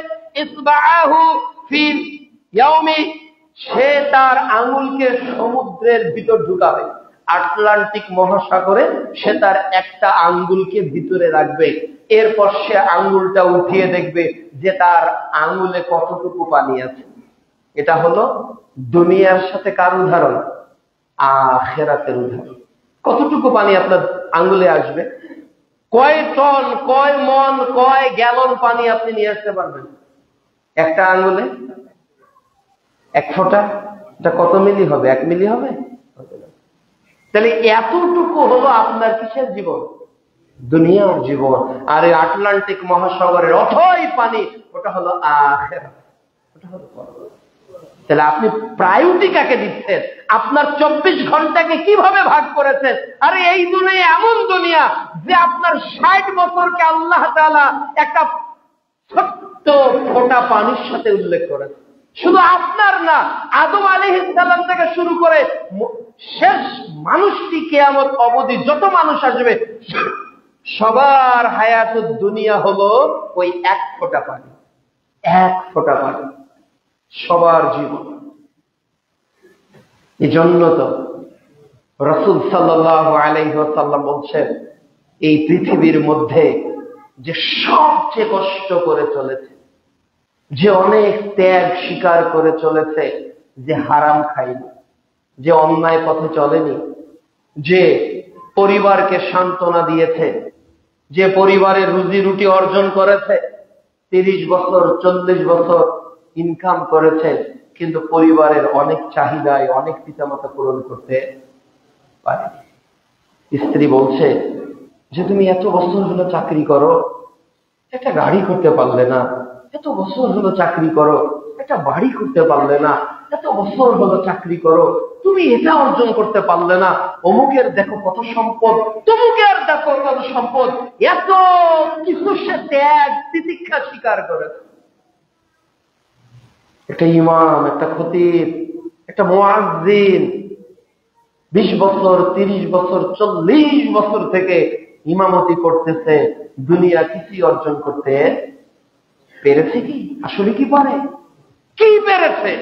ইসবাআহু ফিল ইয়াউমি, সে তার আঙ্গুলকে সমুদ্রের ভিতর ঢুকাবে, আটলান্টিক মহাসাগরে সে তার একটা আঙ্গুলকে ভিতরে রাখবে। এরপর সে আঙ্গুলটা উঠিয়ে দেখবে যে তার আঙ্গুলে কতটুকু পানি আছে। এটা হলো দুনিয়ার সাথে কার উদাহরণ? আখিরাতের উদাহরণ। কতটুকু পানি আপনার আঙ্গুলে আসবে? কয় টন, কয় মন, কয় গ্যালন পানি আপনি নিয়ে আসতে পারবেন একটা আঙ্গুলে? 1 ফোঁটা? এটা কত মিলি হবে? 1 মিলি হবে? তাহলে এতটুকু হলো আপনার কিসের জীবন? দুনিয়ার জীবন। আর এই আটলান্টিক মহাসাগরের অথই পানি, ওটা হলো আখিরাত, ওটা হলো পরকাল। তাহলে আপনি প্রায়োরিটি কাকে দিচ্ছেন? আপনার 24 ঘন্টাকে কিভাবে ভাগ করেছেন? আরে এই দুনিয়া এমন দুনিয়া যে আপনার 60 বছরকে আল্লাহ তাআলা একটা ছোট্ট ফোঁটা পানির সাথে উল্লেখ করেছে। শুধু আপনার না, আদম আলাইহিস সালাম থেকে শুরু করে শেষ মানুষটি কিয়ামত অবধি যত মানুষ আসবে, সবার হায়াতুদ দুনিয়া হলো ওই 1 ফোঁটা পানি, 1 ফোঁটা পানি, সবার জীবন। এজন্য তো রাসূল সাল্লাল্লাহু আলাইহি ওয়াসাল্লাম বলছেন, এই পৃথিবীর মধ্যে যে সবচেয়ে কষ্ট করে চলেছে, যে অনেক ত্যাগ স্বীকার করে চলেছে, যে হারাম খায়নি, যে অন্যায় পথে চলেনি, যে পরিবারকে সান্ত্বনা দিয়েছে, যে পরিবারের রুজি রুটি অর্জন করেছে, 30 বছর 40 বছর ইনকাম করেছে, কিন্তু পরিবারের অনেক চাহিদায় অনেক পিতামাতা পূরণ করতে পারেনি। স্ত্রী বলছে যে তুমি এত বছর হলো চাকরি করো, একটা গাড়ি করতে পারলে না, এত বছর হলো চাকরি করো, একটা বাড়ি করতে পারলে না, এত বছর হলো চাকরি করো, তুমি এটা অর্জন করতে পারলে না, অমুকের দেখো কত সম্পদ, তমুকের দেখো কত সম্পদ, এত কিছু সে ত্যাগ তিতিক্ষা স্বীকার করেছে। একটা ইমাম, একটা খতিব, একটা মুয়াজ্জিন 20 বছর, 30 বছর, 40 বছর থেকে ইমামতি করতেছে, দুনিয়া কিছুই অর্জন করতে পেরেছে কি? আসলে কি পারে? কি পেরেছে?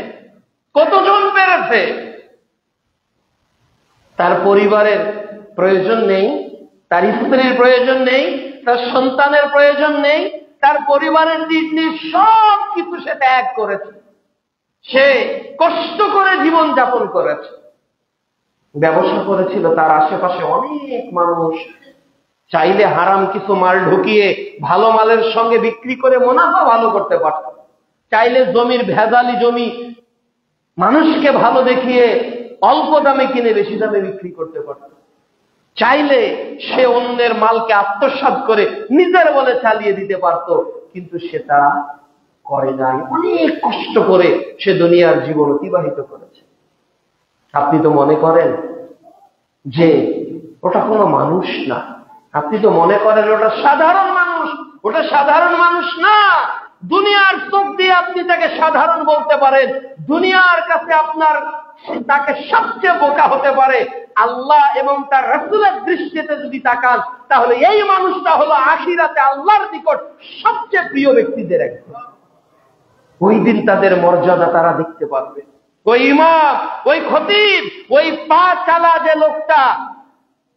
কতজন পেরেছে? তার পরিবারের প্রয়োজন নেই, তার স্ত্রীর প্রয়োজন নেই, তার সন্তানের প্রয়োজন নেই, তার পরিবারের দিক সব কিছু সে ত্যাগ করেছে, সে কষ্ট করে জীবন যাপন করেছে। ব্যবসা করেছিল, তার আশেপাশে অনেক মানুষ, চাইলে হারাম কিছু মাল ঢুকিয়ে ভালো মালের সঙ্গে বিক্রি করে মুনাফা ভালো করতে পারত, চাইলে জমির ভেজালি জমি মানুষকে ভালো দেখিয়ে অল্প দামে কিনে বেশি দামে বিক্রি করতে পারত, চাইলে সে অন্যের মালকে আত্মসাৎ করে নিজের বলে চালিয়ে দিতে পারত, কিন্তু সেটা করে নাই। অনেক কষ্ট করে সে দুনিয়ার জীবন অতিবাহিত করেছে। আপনি তো মনে করেন যে ওটা কোনো মানুষ না, আপনি তো মনে করেন ওটা সাধারণ মানুষ। ওটা সাধারণ মানুষ না। দুনিয়ার চোখ দিয়ে আপনি তাকে সাধারণ বলতে পারেন, দুনিয়ার কাছে আপনার তাকে সবচেয়ে বোকা হতে পারে। আল্লাহ এবং তার রাসূলের দৃষ্টিতে যদি তাকান, তাহলে এই মানুষটা হলো আখিরাতে আল্লাহর নিকট সবচেয়ে প্রিয় ব্যক্তিদের একজন। ওই দিন তাদের মর্যাদা তারা দেখতে পারবে। ওই ইমাম, ওই খতিব, ওই পা চালা যে লোকটা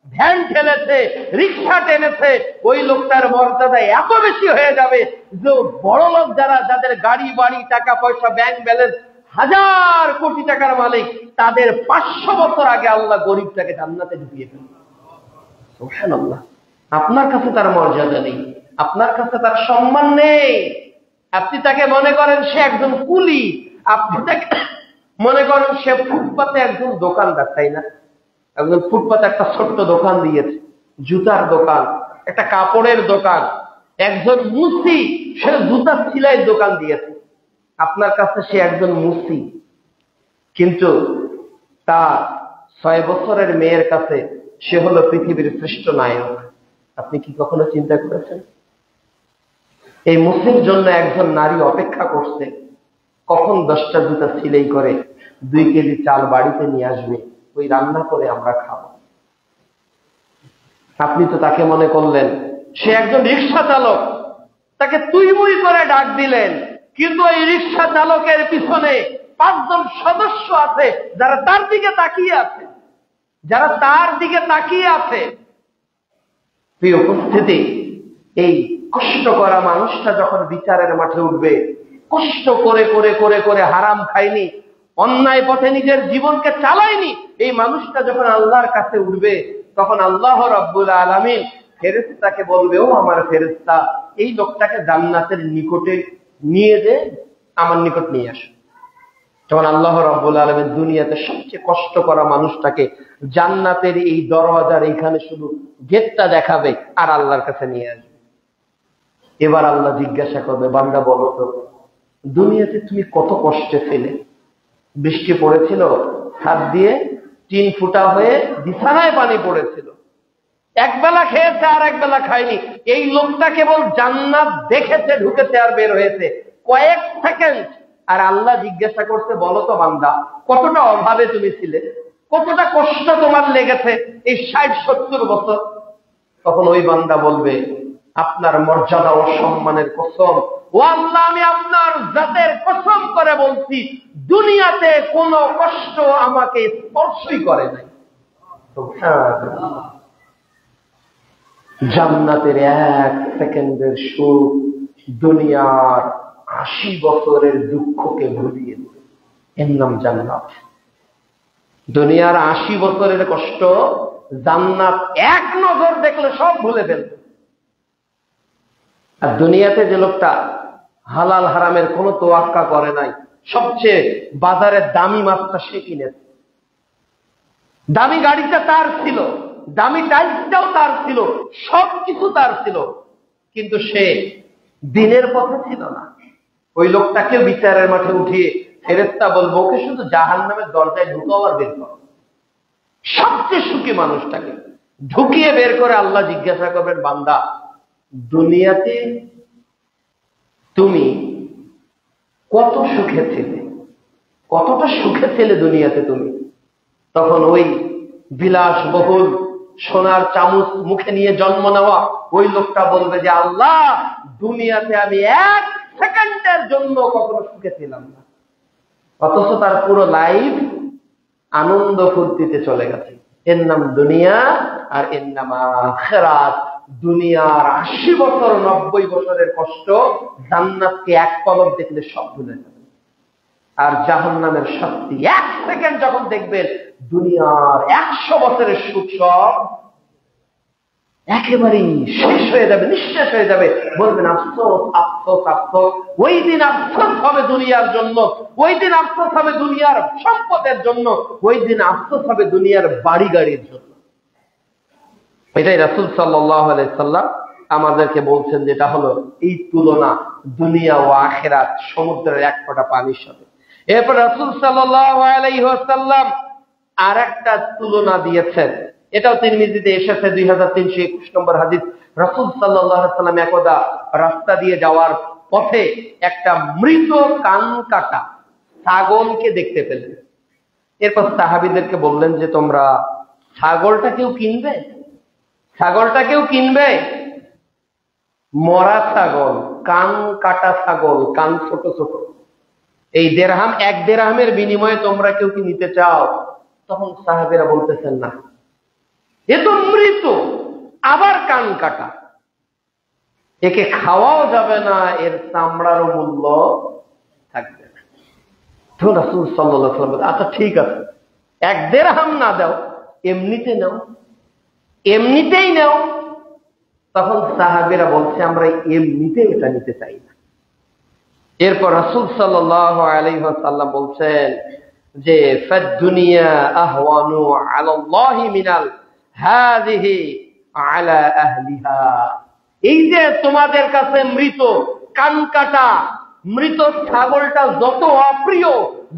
ভ্যান ঠেলেছে, রিক্সা টেনেছে, ওই লোকটার মর্যাদা এত বেশি হয়ে যাবে যে বড় লোক যারা, যাদের গাড়ি বাড়ি টাকা পয়সা ব্যাংক ব্যালেন্স 1000 কোটি টাকার মালিক, তাদের 500 বছর আগে আল্লাহ গরিবটাকে জান্নাতে ঢুকিয়ে ফেলবে। সুবহানাল্লাহ। আপনার কাছে তার মর্যাদা নেই, আপনার কাছে তার সম্মান নেই। আপনি তাকে মনে করেন সে একজন কুলি, আপনি তাকে মনে করেন সে ফুটপাতে একজন দোকানদার, তাই না? একজন ফুটপাতে একটা ছোট্ট দোকান দিয়েছে, জুতার দোকান, একটা কাপড়ের দোকান। একজন মুসি, সে জুতা সিলাইয়ের দোকান দিয়েছে। আপনার কাছে সে একজন মুসি, কিন্তু তার 6 বছরের মেয়ের কাছে সে হলো পৃথিবীর শ্রেষ্ঠ নায়ক। আপনি কি কখনো চিন্তা করেছেন? এই মুসির জন্য একজন নারী অপেক্ষা করছে, কখন 10টা জুতা সিলাই করে 2 কেজি চাল বাড়িতে নিয়ে আসবে, ওই রান্না করে আমরা খাবো। আপনি তো তাকে মনে করলেন সে একজন রিক্সা চালক, তাকে তুই মুই করে ডাক দিলেন, কিন্তু এই রিক্সা চালকের পিছনে 5 জন সদস্য আছে যারা তার দিকে তাকিয়ে আছে, যারা তার দিকে তাকিয়ে আছে। প্রিয় উপস্থিতি, এই কষ্ট করা মানুষটা যখন বিচারের মাঠে উঠবে, কষ্ট করে করে করে করে হারাম খায়নি, অন্যায় পথে নিজের জীবনকে চালায়নি, এই মানুষটা যখন আল্লাহর কাছে উঠবে, তখন আল্লাহ রাব্বুল আলামিন ফেরেশতাকে বলবে, ও আমার ফেরেশতা, এই লোকটাকে জান্নাতের নিকটে নিয়ে যে আমার নিকট নিয়ে আসো। তখন আল্লাহ রাব্বুল আলামিন দুনিয়াতে সবচেয়ে কষ্ট করা মানুষটাকে জান্নাতের এই দরওয়াজার এইখানে শুধু গেটটা দেখাবে আর আল্লাহর কাছে নিয়ে আসবে। এবার আল্লাহ জিজ্ঞাসা করবে, বান্দা বলো তো, দুনিয়াতে তুমি কত কষ্টে ছিলে? বৃষ্টি পড়েছিল, হাত দিয়ে টিন ফুটা হয়ে বিছানায় পানি পড়েছিল, একবেলা খেয়েছে আর একবেলা খায়নি। এই লোকটা কেবল জান্নাত দেখেছে, ঢুকেছে আর বের হয়েছে কয়েক সেকেন্ড। আর আল্লাহ জিজ্ঞাসা করছে, বলো তো বান্দা, কতটা অভাবে তুমি ছিলে, কতটা কষ্ট তোমার লেগেছে এই 60-70 বছর? তখন ওই বান্দা বলবে, আপনার মর্যাদা ও সম্মানের কসম, ও আল্লাহ, আমি আপনার জাতের কসম করে বলছি, দুনিয়াতে কোনো কষ্ট আমাকে স্পর্শই করে নাই। জান্নাতের 1 সেকেন্ডের সুখ দুনিয়ার 80 বছরের দুঃখকে ভুলিয়ে দেবে, এর নাম জান্নাত। দুনিয়ার 80 বছরের কষ্ট জান্নাত এক নজর দেখলে সব ভুলে ফেলবে। আর দুনিয়াতে যে লোকটা হালাল হারামের কোনো তোয়াক্কা করে নাই, সবচেয়ে বাজারের দামি মাছটা সে কিনেছে, দামি গাড়িটা তার ছিল, দামি টাইলসটাও তার ছিল, সবকিছু তার ছিল, কিন্তু সে দিনের পথে ছিল না। ওই লোকটাকে বিচারের মাঠে উঠিয়ে ফেরেশতা বলবো ওকে শুধু জাহান্নামের দরজায় ঢুকাও আর বের করো। সবচেয়ে সুখী মানুষটাকে ঢুকিয়ে বের করে আল্লাহ জিজ্ঞাসা করবেন, বান্দা দুনিয়াতে তুমি কত সুখে ছিলে, কতটা সুখে ছিলে দুনিয়াতে তুমি? তখন ওই বিলাসবহুল সোনার চামচ মুখে নিয়ে জন্ম নেওয়া ওই লোকটা বলবে যে আল্লাহ দুনিয়াতে আমি 1 সেকেন্ডের জন্য কখনো সুখে ছিলাম না। অথচ তার পুরো লাইফ আনন্দ ফুর্তিতে চলে গেছে। এর নাম দুনিয়া আর এর নাম আখিরাত। দুনিয়ার 80 বছর 90 বছরের কষ্ট জান্নাতকে এক পলক দেখলে সব ভুলে যাবে। আর জাহান্নামের শাস্তি 1 সেকেন্ড যখন দেখবেন, দুনিয়ার 100 বছরের সুখ সব একেবারেই শেষ হয়ে যাবে, নিঃশেষ হয়ে যাবে। বলবেন আফসোস আফসোস আফসোস। ওই দিন আফসোস হবে দুনিয়ার জন্য, ওই দিন আফসোস হবে দুনিয়ার সম্পদের জন্য, ওই দিন আফসোস হবে দুনিয়ার বাড়ি গাড়ির জন্য। এটাই রাসূল সাল্লাল্লাহু আলাইহি সাল্লাম আমাদেরকে বলছেন, যেটা হলো এই তুলনা দুনিয়া ও আখিরাত সমুদ্রের এক ফোঁটা পানির সাথে। এরপর রাসূল সাল্লাল্লাহু আলাইহি ওয়াসাল্লাম আর একটা তুলনা দিয়েছেন, এটাও তিরমিজিতে এসেছে 2321 নম্বর হাদিস। রাসূল সাল্লাল্লাহু আলাইহি ওয়াসাল্লাম একদা রাস্তা দিয়ে যাওয়ার পথে একটা মৃত কান কাটা ছাগলকে দেখতে পেলেন। এরপর সাহাবীদেরকে বললেন যে তোমরা ছাগলটা কেউ কিনবে? ছাগলটা কেউ কিনবে? মরা ছাগল, কান কাটা ছাগল, কান ছোট ছোট, এই দেরহাম 1 দেরহামের বিনিময়ে তোমরা কেউ কি নিতে চাও? তখন সাহাবীরা বলতেছেন না, এ তো মৃত, আবার কান কাটা, একে খাওয়াও যাবে না, এর চামড়ারও মূল্য থাকবে না। তো রাসূল সাল্লাল্লাহু আলাইহি ওয়াসাল্লাম, আচ্ছা ঠিক আছে, 1 দেরহাম না দাও, এমনিতে নাও, এমনিতেই নাও। তখন সাহাবীরা বলছে আমরা এমনিতে এটা নিতে চাই না। এরপর রাসূল সাল্লাল্লাহু আলাইহি ওয়াসাল্লাম বলছেন যে ফাদ-দুনিয়া আহওয়ানু আলাল্লাহি মিনাল হাযিহি আলা আহলিহা। এই যে তোমাদের কাছে মৃত কান কাটা মৃত ছাগলটা যত অপ্রিয়,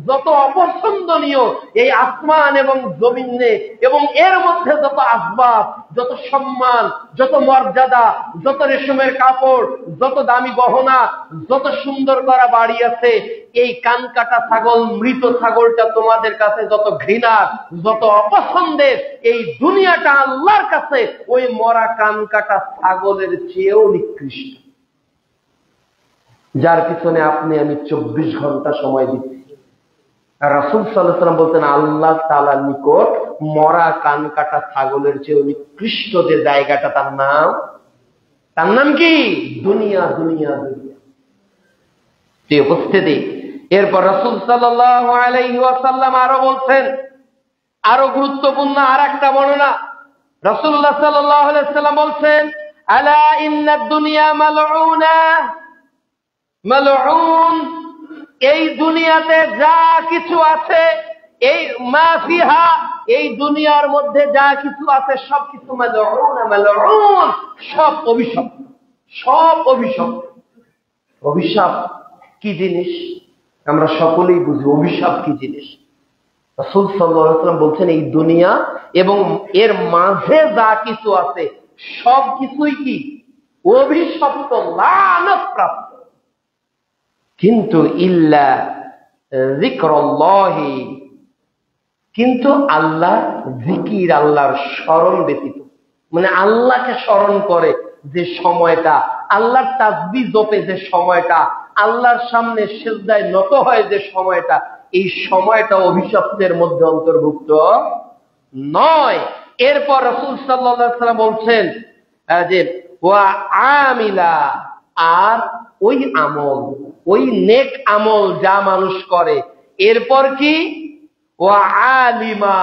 যত অপছন্দনীয় এই আসমান এবং জমিনে, এবং এর মধ্যে যত আসবাব, যত সম্মান, যত মর্যাদা, যত রেশমের কাপড়, যত দামি গহনা, যত সুন্দর করা বাড়ি আছে, এই কান কাটা ছাগল মৃত ছাগলটা তোমাদের কাছে যত ঘৃণার, যত অপছন্দের, এই দুনিয়াটা আল্লাহর কাছে ওই মরা কান কাটা ছাগলের চেয়েও নিকৃষ্ট, যার পিছনে আপনি আমি 24 ঘন্টা সময় দিচ্ছি। রাসূল সাল্লাল্লাহু আলাইহি ওয়াসাল্লাম বলতেন আল্লাহ তাআলার নিকট মরা কান কাটা ছাগলের চেয়ে নিকৃষ্ট যে জায়গাটা, তার নাম কি? দুনিয়া। দুনিয়া দুনিয়া এই উপস্থিতি। এরপর রাসূল সাল্লাল্লাহু আলাইহি ওয়াসাল্লাম আরো বলছেন, আরো গুরুত্বপূর্ণ আর একটা বর্ণনা। রাসূলুল্লাহ সাল্লাল্লাহু আলাইহি ওয়াসাল্লাম বলছেন আলা ইন্নাদ দুনিয়া মালউনা, মালউন, এই দুনিয়াতে যা কিছু আছে, এই মাফিহা, এই দুনিয়ার মধ্যে যা কিছু আছে সবকিছু মালউন, মালউন, সব অভিশপ্ত, সব অভিশপ্ত। অভিশাপ কি জিনিস আমরা সকলেই বুঝি, অভিশাপ কি জিনিস। রাসূল সাল্লাল্লাহু আলাইহি ওয়াসাল্লাম বলছেন এই দুনিয়া এবং এর মাঝে যা কিছু আছে সবকিছুই কি? অভিশপ্ত, লানত প্রাপ্ত। কিন্তু ইল্লা যিকরুল্লাহি, কিন্তু আল্লাহ জিকির, আল্লাহর স্মরণ ব্যতীত, মানে আল্লাহকে স্মরণ করে যে সময়টা, আল্লাহর তাসবিহ জপে যে সময়টা, আল্লাহর সামনে সিজদায় নত হয় যে সময়টা, এই সময়টা অভিশপ্তের মধ্যে অন্তর্ভুক্ত নয়। এরপর রাসূল সাল্লাল্লাহু আলাইহি ওয়াসাল্লাম বলছেন যে ওয়া আমিলা, আর ওই আমল, ওই নেক আমল যা মানুষ করে। এরপর কি? ওয়া আলিমা,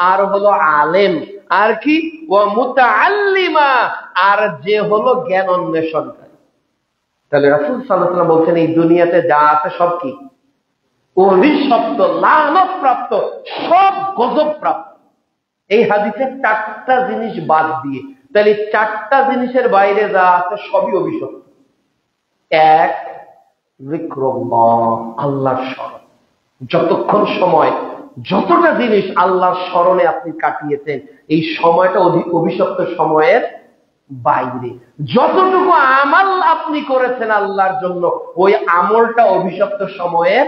আর হলো আলেম, আর কি? ওয়া মুতাআল্লিমা, আর যে হলো জ্ঞান অন্বেষণকারী। তাহলে রাসূল সাল্লাল্লাহু আলাইহি ওয়াসাল্লাম বলছেন এই দুনিয়াতে যা আছে সব কি? অভিশপ্ত, লানত প্রাপ্ত, সব গজব প্রাপ্ত। এই হাদিসে 4টা জিনিস বাদ দিয়ে, তাহলে 4টা জিনিসের বাইরে যা আছে সবই অভিশপ্ত। 1, যিকরুল্লাহ, আল্লাহর স্মরণ। যতক্ষণ সময়, যতটা জিনিস আল্লাহর স্মরণে আপনি কাটিয়েছেন, এই সময়টা অভিশপ্ত সময়ের বাইরে। যতটুকু আমল আপনি করেছেন আল্লাহর জন্য, ওই আমলটা অভিশপ্ত সময়ের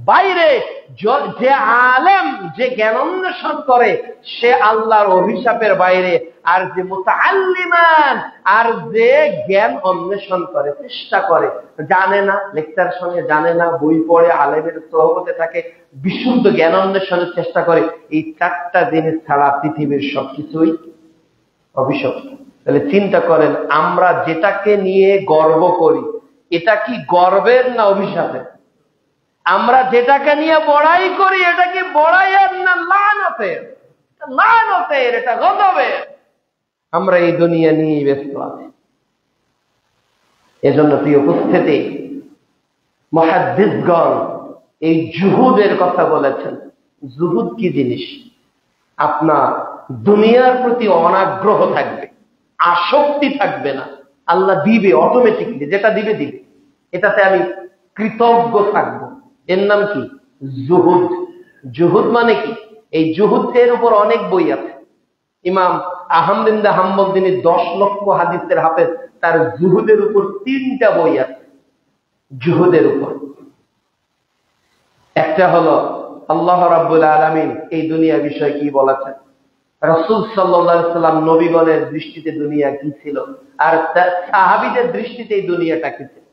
বাইরে। যে আলেম, যে জ্ঞান অন্বেষণ করে, সে আল্লাহর অভিশাপের বাইরে। আর যে মুতাআল্লিমান, আর যে জ্ঞান অন্বেষণ করে, চেষ্টা করে, জানে না, লেকচার শুনে জানে না, বই পড়ে, আলেমের সোহবতে থাকে, বিশুদ্ধ জ্ঞান অন্বেষণের চেষ্টা করে, এই চারটা জিনিস ছাড়া পৃথিবীর সবকিছুই অভিশপ্ত। তাহলে চিন্তা করেন, আমরা যেটাকে নিয়ে গর্ব করি, এটা কি গর্বের না অভিশাপের? আমরা যেটাকে নিয়ে বড়াই করি, এটা কি বড়াইয়ের না লানতের? লানতের, এটা গজবের। আমরা এই দুনিয়া নিয়ে ব্যস্ত আছি। এজন্য প্রিয় উপস্থিতি, মুহাদ্দিসগণ এই জুহুদের কথা বলেছেন। জুহুদ কি জিনিস? আপনার দুনিয়ার প্রতি অনাগ্রহ থাকবে, আসক্তি থাকবে না। আল্লাহ দিবে অটোমেটিকলি, যেটা দিবে দিবে, এটাতে আমি কৃতজ্ঞ থাকবো। এর নাম কি? জুহুদ। জুহুদ মানে কি? এই জুহুদের উপর অনেক বই আছে। ইমাম আহমদ বিন হাম্বল, তিনি 10 লক্ষ হাদিসের হাফেজ, তার জুহুদের উপর 3টা বই আছে। জুহুদের উপর একটা হলো আল্লাহ রাব্বুল আলামিন এই দুনিয়া বিষয়ে কি বলেছেন, রাসূল সাল্লাল্লাহু আলাইহি সাল্লাম নবীগণের দৃষ্টিতে দুনিয়া কি ছিল, আর সাহাবীদের দৃষ্টিতে এই দুনিয়াটা কি ছিল।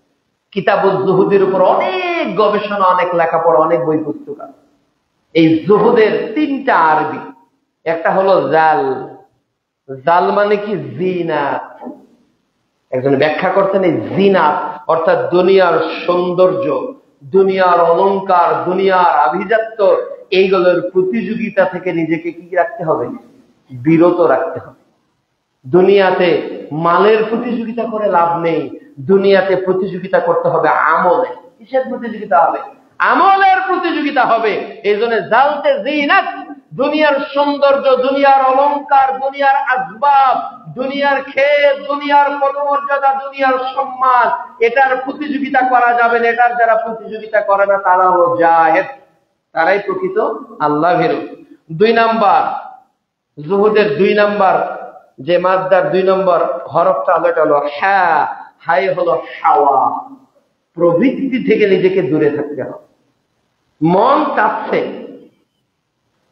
কিতাবুল জুহুদের উপর অনেক গবেষণা, অনেক লেখাপড়া, অনেক বই পুস্তক আছে। এই জুহুদের 3টা আরবি। একটা হলো জাল। জাল মানে কি? জিনাত। একজন ব্যাখ্যা করতেন, এই জিনাত অর্থাৎ দুনিয়ার সৌন্দর্য, দুনিয়ার অলংকার, দুনিয়ার আভিজাত্য, এইগুলোর প্রতিযোগিতা থেকে নিজেকে কি রাখতে হবে? বিরত রাখতে হবে। দুনিয়াতে মালের প্রতিযোগিতা করে লাভ নেই, দুনিয়াতে প্রতিযোগিতা করতে হবে আমলে। কিসের প্রতিযোগিতা হবে? আমলের প্রতিযোগিতা হবে। এই জন্য জালতে জিনাত, দুনিয়ার সৌন্দর্য, দুনিয়ার অলংকার, দুনিয়ার আসবাব, দুনিয়ার ক্ষেত, দুনিয়ার পদমর্যাদা, দুনিয়ার সম্মান, এটার প্রতিযোগিতা করা যাবে না। এটার যারা প্রতিযোগিতা করে না, তারা হলো জাহেদ, তারাই প্রকৃত আল্লাহ ভীরু। 2 নাম্বার, জুহুদের 2 নাম্বার যে মাদ্দার 2 নম্বর হরফটা হলো, এটা হলো হ্যাঁ। হাই হলো হাওয়া, প্রবৃত্তি থেকে নিজেকে দূরে থাকতে হবে। মন চাচ্ছে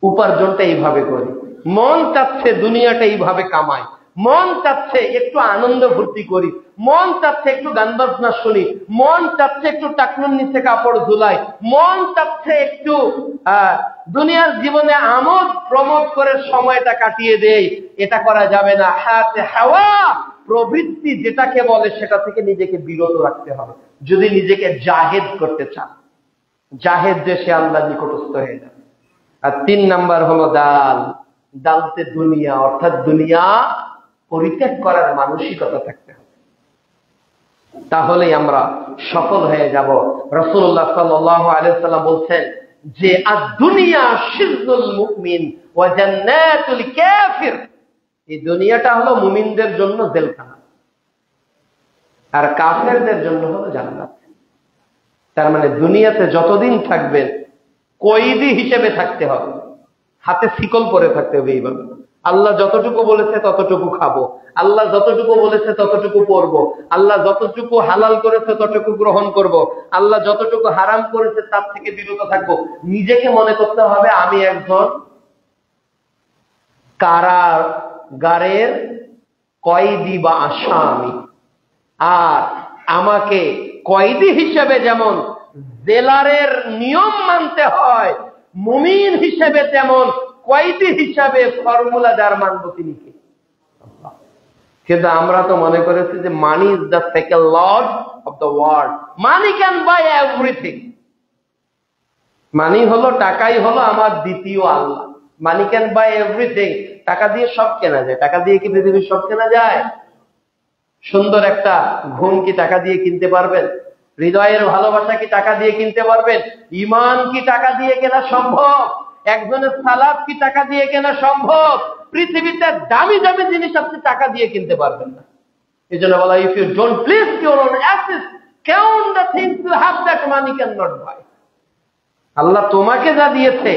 উপার্জনটা এইভাবে করি, মন চাচ্ছে দুনিয়াটা এইভাবে কামাই, মন চাচ্ছে একটু আনন্দ ভর্তি করি, মন চাচ্ছে একটু গান বাজনা শুনি, মন চাচ্ছে একটু টাকনুর নিচে কাপড় ঝুলাই, মন চাচ্ছে একটু দুনিয়ার জীবনে আমোদ প্রমোদ করে সময়টা কাটিয়ে দেই। এটা করা যাবে না। হাওয়া, প্রবৃত্তি যেটাকে বলে, সেটা থেকে নিজেকে বিরত রাখতে হবে যদি নিজেকে জাহেদ করতে চান। জাহেদ যে সে আল্লাহর নিকটস্থ হয়ে যাবে। আর 3 নাম্বার হলো দাল। দালতে দুনিয়া, অর্থাৎ দুনিয়া পরিত্যাগ করার মানসিকতা থাকতে হবে, তাহলেই আমরা সফল হয়ে যাব। রাসূলুল্লাহ সাল্লাল্লাহু আলাইহি ওয়াসাল্লাম বলছেন যে আদ-দুনিয়া সিজনুল মুমিন ওয়া জান্নাতুল কাফির। এই দুনিয়াটা হলো মুমিনদের জন্য জেলখানা, আর কাফেরদের জন্য হলো জান্নাত। তার মানে দুনিয়াতে যতদিন থাকবেন কয়েদি হিসেবে থাকতে হবে, হাতে শিকল পরে থাকতে হবে। এইভাবে আল্লাহ যতটুকু বলেছে ততটুকু খাবো, আল্লাহ যতটুকু বলেছে ততটুকু পড়বো, আল্লাহ যতটুকু হালাল করেছে ততটুকু গ্রহণ করব, আল্লাহ যতটুকু হারাম করেছে তার থেকে বিরত থাকবো। নিজেকে মনে করতে হবে আমি একজন কারাগারের কয়েদি বা আসামি। আর আমাকে কয়েদি হিসেবে যেমন জেলারের নিয়ম মানতে হয়, মুমিন হিসেবে তেমন কয়েদি হিসাবে ফর্মুলা যার মানব তিনি কে? কিন্তু আমরা তো মনে করেছি যে money is the second lord of the world, money can buy everything. Money হলো, টাকাই হলো আমার দ্বিতীয় Allah. Money can buy everything, টাকা দিয়ে সব কেনা যায়। টাকা দিয়ে কি পৃথিবীর সব কেনা যায়? সুন্দর একটা ঘুম কি টাকা দিয়ে কিনতে পারবেন? হৃদয়ের ভালোবাসা কি টাকা দিয়ে কিনতে পারবেন? ঈমান কি টাকা দিয়ে কেনা সম্ভব? একজনের সালাত কি টাকা দিয়ে কেনা সম্ভব? পৃথিবীতে দামি দামি জিনিস আপনি টাকা দিয়ে কিনতে পারবেন না। এই জন্য বলা, if you don't please your own assets, count the things you have that money can not buy. Allah তোমাকে যা দিয়েছে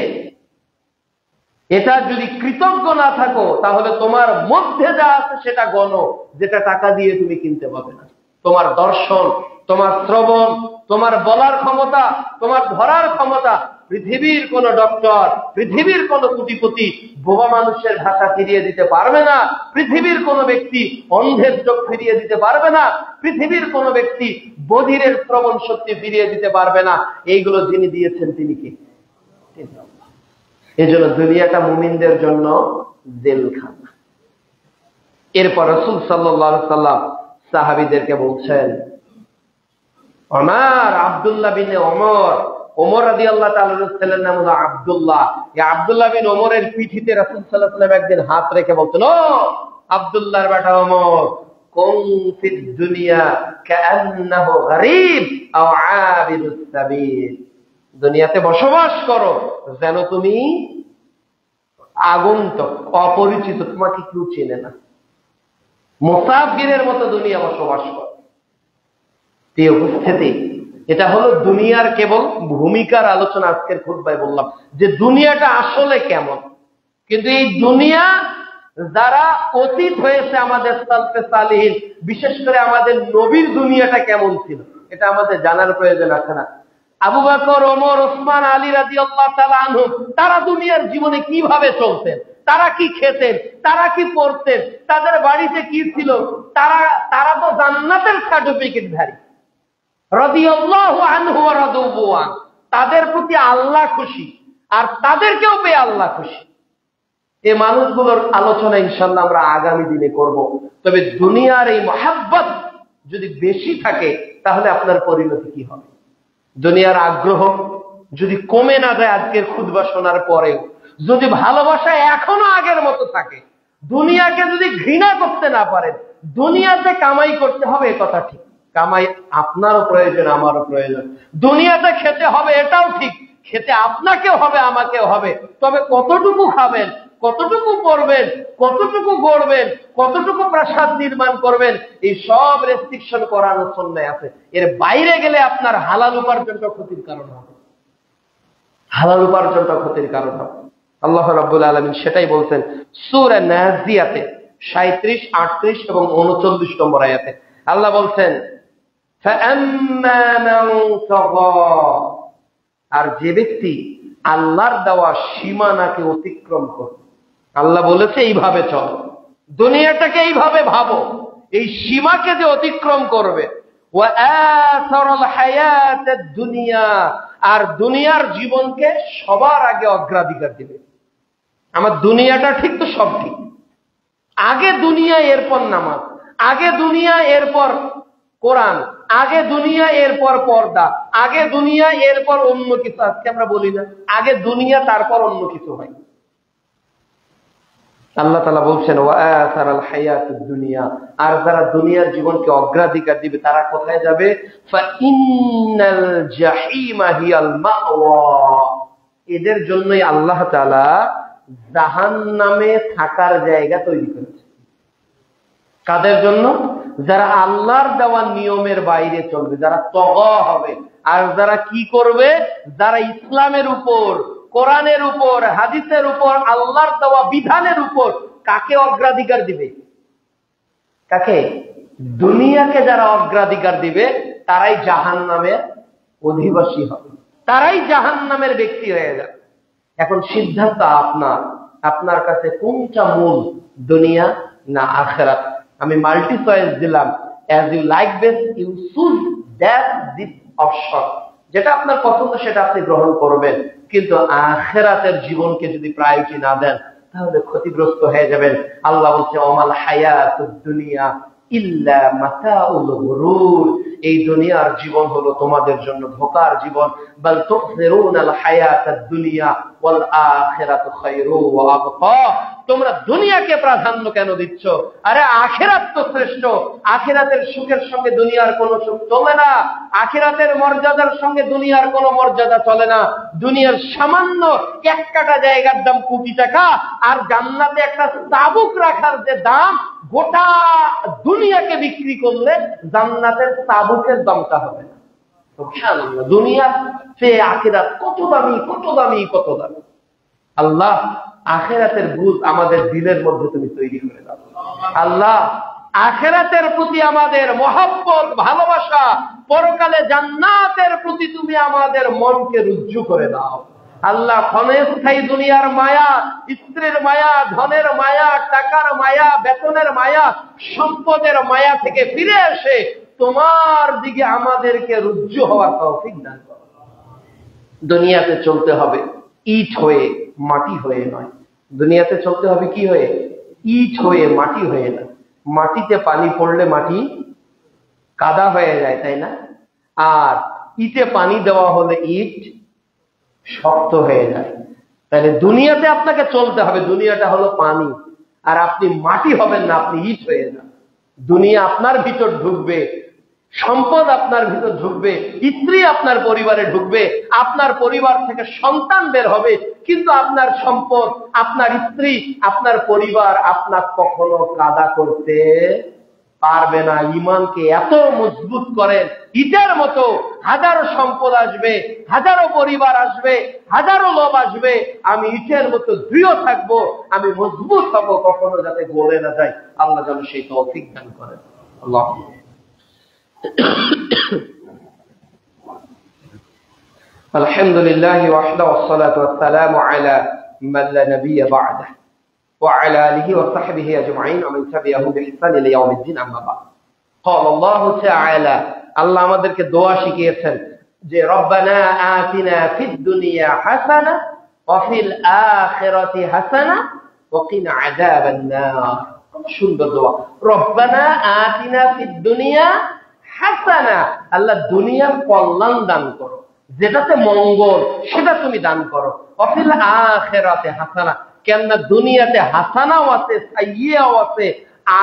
এটা যদি কৃতজ্ঞ না থাকো তাহলে তোমার মধ্যে যা আছে সেটা গণ, যেটা টাকা দিয়ে তুমি কিনতে পাবে না। তোমার দর্শন, তোমার শ্রবণ, তোমার বলার ক্ষমতা, তোমার ধরার ক্ষমতা, পৃথিবীর কোন ডক্টর, পৃথিবীর কোন কোটিপতি বোবা মানুষের ভাষা ফিরিয়ে দিতে পারবে না। পৃথিবীর কোন ব্যক্তি অন্ধের চোখ ফিরিয়ে দিতে পারবে না। পৃথিবীর কোন ব্যক্তি বধিরের শ্রবণ শক্তি ফিরিয়ে দিতে পারবে না। এইগুলো যিনি দিয়েছেন তিনি কি? এই জন্য দুনিয়াটা মুমিনদের জন্য জেলখানা। এরপর রাসূল সাল্লাল্লাহু আলাইহি সাল্লাম সাহাবীদেরকে বলছেন, ওমর, আব্দুল্লাহ বিন ওমর, ওমর রাদিয়াল্লাহু তাআলার ছেলের নাম হলো আব্দুল্লাহ। এই আব্দুল্লাহ বিন ওমরের পিঠিতে রাসূল সাল্লাল্লাহু আলাইহি সাল্লাম একদিন হাত রেখে বলতেন, ও আব্দুল্লাহর বেটা ওমর, কুন ফিদ দুনিয়া কাআন্নাহু গরীব আও আবিদুস সাবিল। দুনিয়াতে বসবাস করো যেন তুমি আগন্তুক, অপরিচিত, তোমাকে কেউ চেনে না, মুসাফিরের মতো দুনিয়া বসবাস করো। প্রিয় উপস্থিতি, এটা হলো দুনিয়ার কেবল ভূমিকার আলোচনা। আজকের খুতবায় বললাম যে দুনিয়াটা আসলে কেমন, কিন্তু এই দুনিয়া যারা অতীত হয়েছে আমাদের সালফে সালিহিন, বিশেষ করে আমাদের নবীর দুনিয়াটা কেমন ছিল এটা আমাদের জানার প্রয়োজন আছে না? আবু বকর, ওমর, ওসমান, আলী রাদিয়াল্লাহু তাআলা আনহুম, তারা দুনিয়ার জীবনে কিভাবে চলতেন, তারা কি খেতেন, তারা কি পড়তেন, তাদের বাড়িতে কি ছিল, তারা তো জান্নাতের সার্টিফিকেটধারী। রাদিয়াল্লাহু আনহু ওয়া রাদু আন, তাদের প্রতি আল্লাহ খুশি আর তাদেরকেও পেয়ে আল্লাহ খুশি। এই মানুষগুলোর আলোচনা ইনশাআল্লাহ আমরা আগামী দিনে করব। তবে দুনিয়ার এই মহাব্বত যদি বেশি থাকে তাহলে আপনার পরিণতি কি হবে? দুনিয়ার আগ্রহ যদি কমে না যায় আজকের খুতবা শোনার পরেও, যদি ভালোবাসা এখনো আগের মতো থাকে, দুনিয়াকে যদি ঘৃণা করতে না পারেন, দুনিয়াতে কামাই করতে হবে এ কথা ঠিক, কামাই আপনারও প্রয়োজন, আমারও প্রয়োজন, দুনিয়াতে খেতে হবে এটাও ঠিক, খেতে আপনাকেও হবে, আমাকেও হবে। তবে কতটুকু খাবেন, কতটুকু পড়বেন, কতটুকু গড়বেন, কতটুকু প্রাসাদ নির্মাণ করবেন, এই সব রেস্ট্রিকশন করানো সুন্নাহ আছে। এর বাইরে গেলে আপনার হালাল উপার্জনটা ক্ষতির কারণ হবে, হালাল উপার্জনটা ক্ষতির কারণ হবে। আল্লাহ রাব্বুল আলামিন সেটাই বলছেন সূরা নাজিয়াতে 37, 38 এবং 39 নম্বর আয়াতে। আল্লাহ বলছেন, ফাআম্মা মান তাগা, আর যে ব্যক্তি আল্লাহর দেওয়া সীমানাকে অতিক্রম করে, আল্লাহ বলেছে এইভাবে চলো, দুনিয়াটাকে এইভাবে ভাবো, এই সীমাকে যে অতিক্রম করবে, ওয়া আসারাল হায়াতাদ দুনিয়া, আর দুনিয়ার জীবনকে সবার আগে অগ্রাধিকার দিবে। আমার দুনিয়াটা ঠিক তো সব ঠিক, আগে দুনিয়া এরপর নামাজ, আগে দুনিয়া এরপর কোরআন, আগে দুনিয়া এরপর পর্দা, আগে দুনিয়া এরপর অন্য কিছু। আজকে আমরা বলি না আগে দুনিয়া তারপর অন্য কিছু হয়। আল্লাহ তাআলা বলছেন ওয়া আসারাল হায়াতুদ দুনিয়া, আর যারা দুনিয়ার জীবনকে অগ্রাধিকার দিবে তারা কোথায় যাবে? ফা ইন্নাল জাহিমা হিয়াল মাওয়া, এদের জন্যই আল্লাহ তাআলা জাহান্নামে থাকার জায়গা তৈরি করেছে। কাদের জন্য? যারা আল্লাহর দেওয়া নিয়মের বাইরে চলবে, যারা তগা হবে, আর যারা কি করবে? যারা ইসলামের উপর, কোরআনের উপর, হাদিসের উপর, আল্লাহর দেওয়া বিধানের উপর কাকে অগ্রাধিকার দিবে? কাকে? দুনিয়াকে যারা অগ্রাধিকার দিবে তারাই জাহান্নামের অধিবাসী হবে, তারাই জাহান্নামের ব্যক্তি হয়ে যাবে। এখন সিদ্ধান্ত আপনার, আপনার কাছে কোনটা মূল, দুনিয়া না আখিরাত? আমি মাল্টি চয়েস দিলাম, as you like best you choose that this option, যেটা আপনার পছন্দ সেটা আপনি গ্রহণ করবেন, কিন্তু আখিরাতের জীবনকে যদি প্রায়োরিটি না দেন তাহলে ক্ষতিগ্রস্ত হয়ে যাবেন। আল্লাহ বলছে ওমাল হায়াতুদ দুনিয়া ইল্লা মাতাউল গুরুর, এই দুনিয়ার জীবন হলো তোমাদের জন্য ধোঁকার জীবন। বাল তুসিরুনাল হায়াতাদ দুনিয়া ওয়াল আখিরাতু খায়রু ওয়া আবকা, তোমরা দুনিয়াকে প্রাধান্য কেন দিচ্ছ? আরে আখিরাত তো শ্রেষ্ঠ, আখিরাতের সুখের সঙ্গে দুনিয়ার কোনো সুখ চলে না, আখিরাতের মর্যাদার সঙ্গে দুনিয়ার কোনো মর্যাদা চলে না। দুনিয়ার সামান্য এক কাটা জায়গার দাম কোটি টাকা, আর জান্নাতে একটা চাবুক রাখার যে দাম, গোটা দুনিয়াকে বিক্রি করলে জান্নাতের চাবুকের দামটা হবে না। সুবহানাল্লাহ, দুনিয়ার চেয়ে আখিরাত কত দামি, কত দামি, কত দামি। আল্লাহ আখিরাতের বুঝ আমাদের দিলের মধ্যে তুমি তৈরি করে দাও। আল্লাহ আখিরাতের প্রতি আমাদের মহব্বত, ভালোবাসা, পরকালে জান্নাতের প্রতি তুমি আমাদের মনকে রুজ্জু করে দাও। আল্লাহ ক্ষণস্থায়ী দুনিয়ার মায়া, স্ত্রীর মায়া, ধনের মায়া, টাকার মায়া, বেতনের মায়া, সম্পদের মায়া থেকে ফিরে এসে তোমার দিকে আমাদেরকে রুজ্জু হওয়ার তৌফিক দান করো। দুনিয়াতে চলতে হবে ইট হয়ে, মাটি হয়ে নয়। দুনিয়াতে চলতে হবে কি হয়ে? ইট হয়ে, মাটি হয়ে না। মাটিতে পানি পড়লে মাটি কাদা হয়ে যায়, তাই না? আর ইটে পানি দেওয়া হলে ইট শক্ত হয়ে যায়। তাহলে দুনিয়াতে আপনাকে চলতে হবে, দুনিয়াটা হলো পানি, আর আপনি মাটি হবেন না, আপনি ইট হয়ে যান। দুনিয়া আপনার ভিতর ঢুকবে, সম্পদ আপনার ভিতর ঢুকবে, স্ত্রী আপনার পরিবারে ঢুকবে, আপনার পরিবার থেকে সন্তান বের হবে, কিন্তু আপনার সম্পদ, আপনার স্ত্রী, আপনার পরিবার আপনার কখনো কাদা করতে পারবে না। ঈমানকে এত মজবুত করেন, ইটের মতো হাজারো সম্পদ আসবে, হাজারো পরিবার আসবে, হাজারো লোভ আসবে, আমি ইটের মতো দৃঢ় থাকবো, আমি মজবুত হবো, কখনো যাতে গলে না যায়। আল্লাহ যেন সেই তৌফিক দান করেন। আল্লাহ। আলহামদুলিল্লাহ ওয়াহদাহু ওয়াসসালাতু ওয়াসসালামু আলা মান লা নাবিয়্যা বা'দাহু ওয়া আলা আলিহি ওয়া সাহবিহি আজমাইন ওয়া মান তাবি'আহুম বিইহসান ইলা ইয়াউমিদ্দিন, আম্মা বা'দ। ক্বাল আল্লাহু তাআলা, আল্লাহ আমাদেরকে দোয়া শিখিয়েছেন যে রব্বানা আতিনা ফিদ দুনিয়া হাসানা ওয়া ফিল আখিরাতি হাসানা ওয়া কিনা আযাবান নার। সুন্দর দোয়া, রব্বানা আতিনা ফিদ দুনিয়া হাসানা, আল্লাহ দুনিয়ার কল্যাণ দান করো, যেটাতে মঙ্গল সেটা তুমি দান করো। অফিল আখিরাতে হাসানা, কেননা দুনিয়াতে হাসানাও আছে, সাইয়্যাও আছে,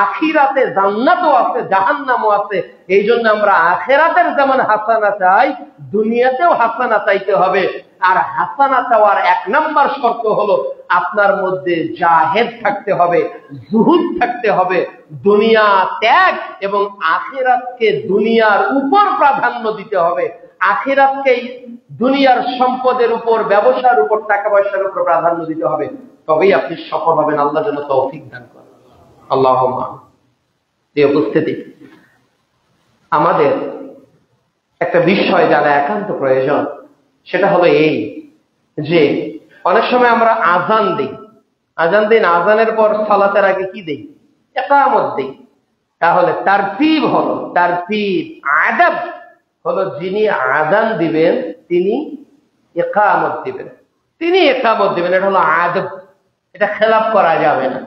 আখিরাতে জান্নাতও আছে, জাহান্নামও আছে। এই জন্য আমরা আখিরাতের যেমন হাসানা চাই, দুনিয়াতেও হাসানা চাইতে হবে। আর হাসানা চাওয়ার এক নাম্বার শর্ত হলো আপনার মধ্যে জাহেদ থাকতে হবে, জুহুদ থাকতে হবে, দুনিয়া ত্যাগ এবং আখিরাতকে দুনিয়ার উপর প্রাধান্য দিতে হবে। আখিরাতকে দুনিয়ার সম্পদের উপর, ব্যবসার উপর, টাকা পয়সার উপর প্রাধান্য দিতে হবে, তবেই আপনি সফল হবেন। আল্লাহ যেন তৌফিক দান করেন। আল্লাহুম্মা। এই উপস্থিতি, আমাদের একটা বিষয় জানা একান্ত প্রয়োজন, সেটা হলো এই যে অনেক সময় আমরা আজান দিই, আজানের পর সালাতের আগে কি দেই? ইকামত দেই। তাহলে তারতিব হলো, আদব হলো, যিনি আজান দিবেন তিনি ইকামত দিবেন, এটা হলো আদব। এটা খেলাপ করা যাবে না।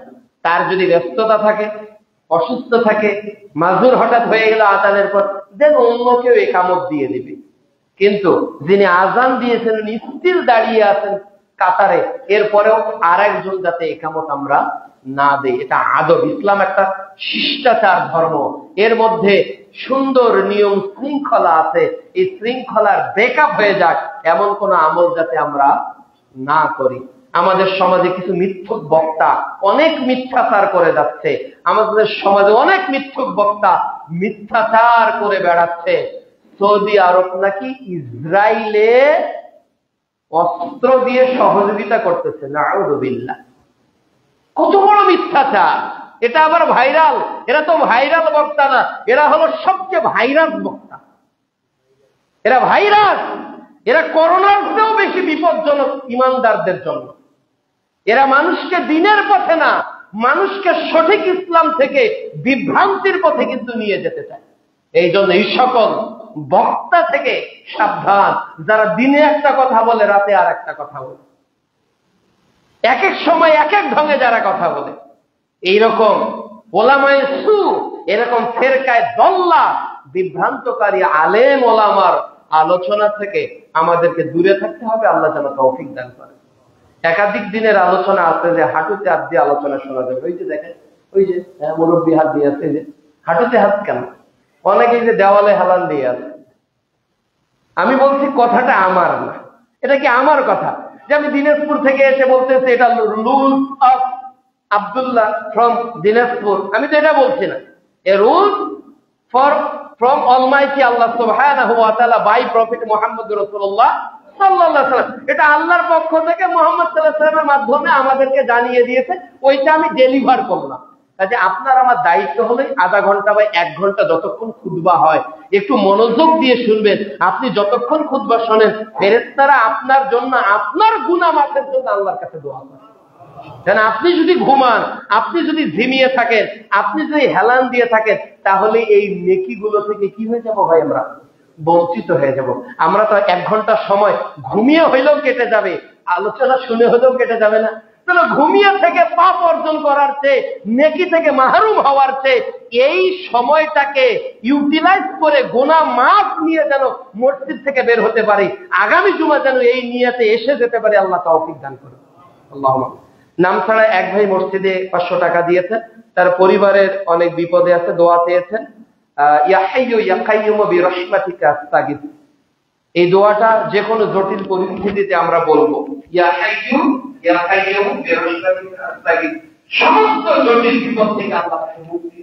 তার যদি ব্যস্ততা থাকে, অসুস্থ থাকে, মাজুর হঠাৎ হয়ে গেল আজানের পর, দেন অন্য কেউ ইকামত দিয়ে দিবে। কিন্তু যিনি আজান দিয়েছেন উনি স্থির দাঁড়িয়ে আছেন কাতারে, এরপরেও আর একজন যাতে ইকামত আমরা না দেই, এটা আদব। ইসলাম একটা শিষ্টাচার ধর্ম, এর মধ্যে সুন্দর নিয়ম শৃঙ্খলা আছে। এই শৃঙ্খলার ব্রেকআপ হয়ে যাক এমন কোন আমল যাতে আমরা না করি। আমাদের সমাজে কিছু মিথ্যুক বক্তা অনেক মিথ্যাচার করে যাচ্ছে, আমাদের সমাজে অনেক মিথ্যুক বক্তা মিথ্যাচার করে বেড়াচ্ছে। সৌদি আরব নাকি ইসরায়েলে অস্ত্র দিয়ে সহযোগিতা করতেছে, নাউযুবিল্লাহ। কত বড় মিথ্যাচার! এটা আবার ভাইরাল। এরা তো ভাইরাল বক্তা না, এরা হলো সবচেয়ে ভাইরাস বক্তা। এরা ভাইরাস, এরা করোনার চেয়েও বেশি বিপজ্জনক ইমানদারদের জন্য। এরা মানুষকে দিনের পথে না, মানুষকে সঠিক ইসলাম থেকে বিভ্রান্তির পথে কিন্তু নিয়ে যেতে চায়। এই জন্য এই সকল বক্তা থেকে সাবধান, যারা দিনে একটা কথা বলে, রাতে আর একটা কথা বলে, এক এক সময় এক এক ঢঙে যারা কথা বলে। এইরকম ওলামায়ে সু, এরকম ফেরকায়ে দল্লা, বিভ্রান্তকারী আলেম ওলামার আলোচনা থেকে আমাদেরকে দূরে থাকতে হবে। আল্লাহ যেন তৌফিক দান করে। একাধিক দিনের আলোচনা আছে যে হাঁটুতে হাত দিয়ে আলোচনা শোনা যাবে। ওই যে দেখেন, ওই যে মুরব্বী হাত দিয়ে আছে, যে হাঁটুতে হাত কেন? অনেকেই যে দেওয়ালে হালান দিয়ে আছে। আমি বলছি কথাটা আমার না, এটা কি আমার কথা যে আমি দিনাজপুর থেকে এসে বলতেছি এটা rules of Abdullah from Dinajpur? আমি তো এটা বলছি না। এ rules from Almighty Allah subhanahu wa ta'ala by Prophet Muhammad Rasulullah sallallahu alaihi wasallam। এটা আল্লাহর পক্ষ থেকে মুহাম্মদ সাল্লাল্লাহু আলাইহি ওয়াসাল্লামের মাধ্যমে আমাদেরকে জানিয়ে দিয়েছে, ওইটা আমি ডেলিভার করলাম। কাজে আপনার আমার দায়িত্ব হলো আধা ঘন্টা বা 1 ঘন্টা যতক্ষণ খুতবা হয় একটু মনোযোগ দিয়ে শুনবেন। আপনি যতক্ষণ খুতবা শোনেন, ফেরেশতারা আপনার জন্য আপনার গুনাহ মাফের জন্য আল্লাহর কাছে দোয়া করে। কারণ আপনি যদি ঘুমান, আপনি যদি ঝিমিয়ে থাকেন, আপনি যদি হেলান দিয়ে থাকেন, তাহলে এই নেকিগুলো থেকে কি হয়ে যাব ভাই? আমরা বঞ্চিত হয়ে যাব। আমরা তো 1 ঘন্টা সময় ঘুমিয়ে হইলেও কেটে যাবে, আলোচনা শুনে হলেও কেটে যাবে না। তাহলে ঘুমিয়ে থেকে পাপ অর্জন করার চেয়ে, নেকি থেকে মাহরুম হওয়ার চেয়ে এই সময়টাকে ইউটিলাইজ করে গুনাহ মাফ নিয়ে যেন মসজিদ থেকে বের হতে পারি, আগামী জুমা যেন এই নিয়তে এসে যেতে পারে, আল্লাহ তৌফিক দান করুন। আল্লাহুম্মা। নাম ছাড়া এক ভাই মসজিদে 500 টাকা দিয়েছেন, তার পরিবারের অনেক বিপদে আছে, দোয়া চেয়েছেন। ইয়া হাইয়্যু ইয়া কাইয়্যুম বিরহমাতিকা আস্তাগীথ, এই দোয়াটা যে কোনো জটিল পরিস্থিতিতে আমরা বলবো। ইয়া হাইয়্যু ইয়া কাইয়্যুম বিরহমাতিকা আস্তাগীথ, সমস্ত জটিল বিপদ থেকে আল্লাহকে মুক্তি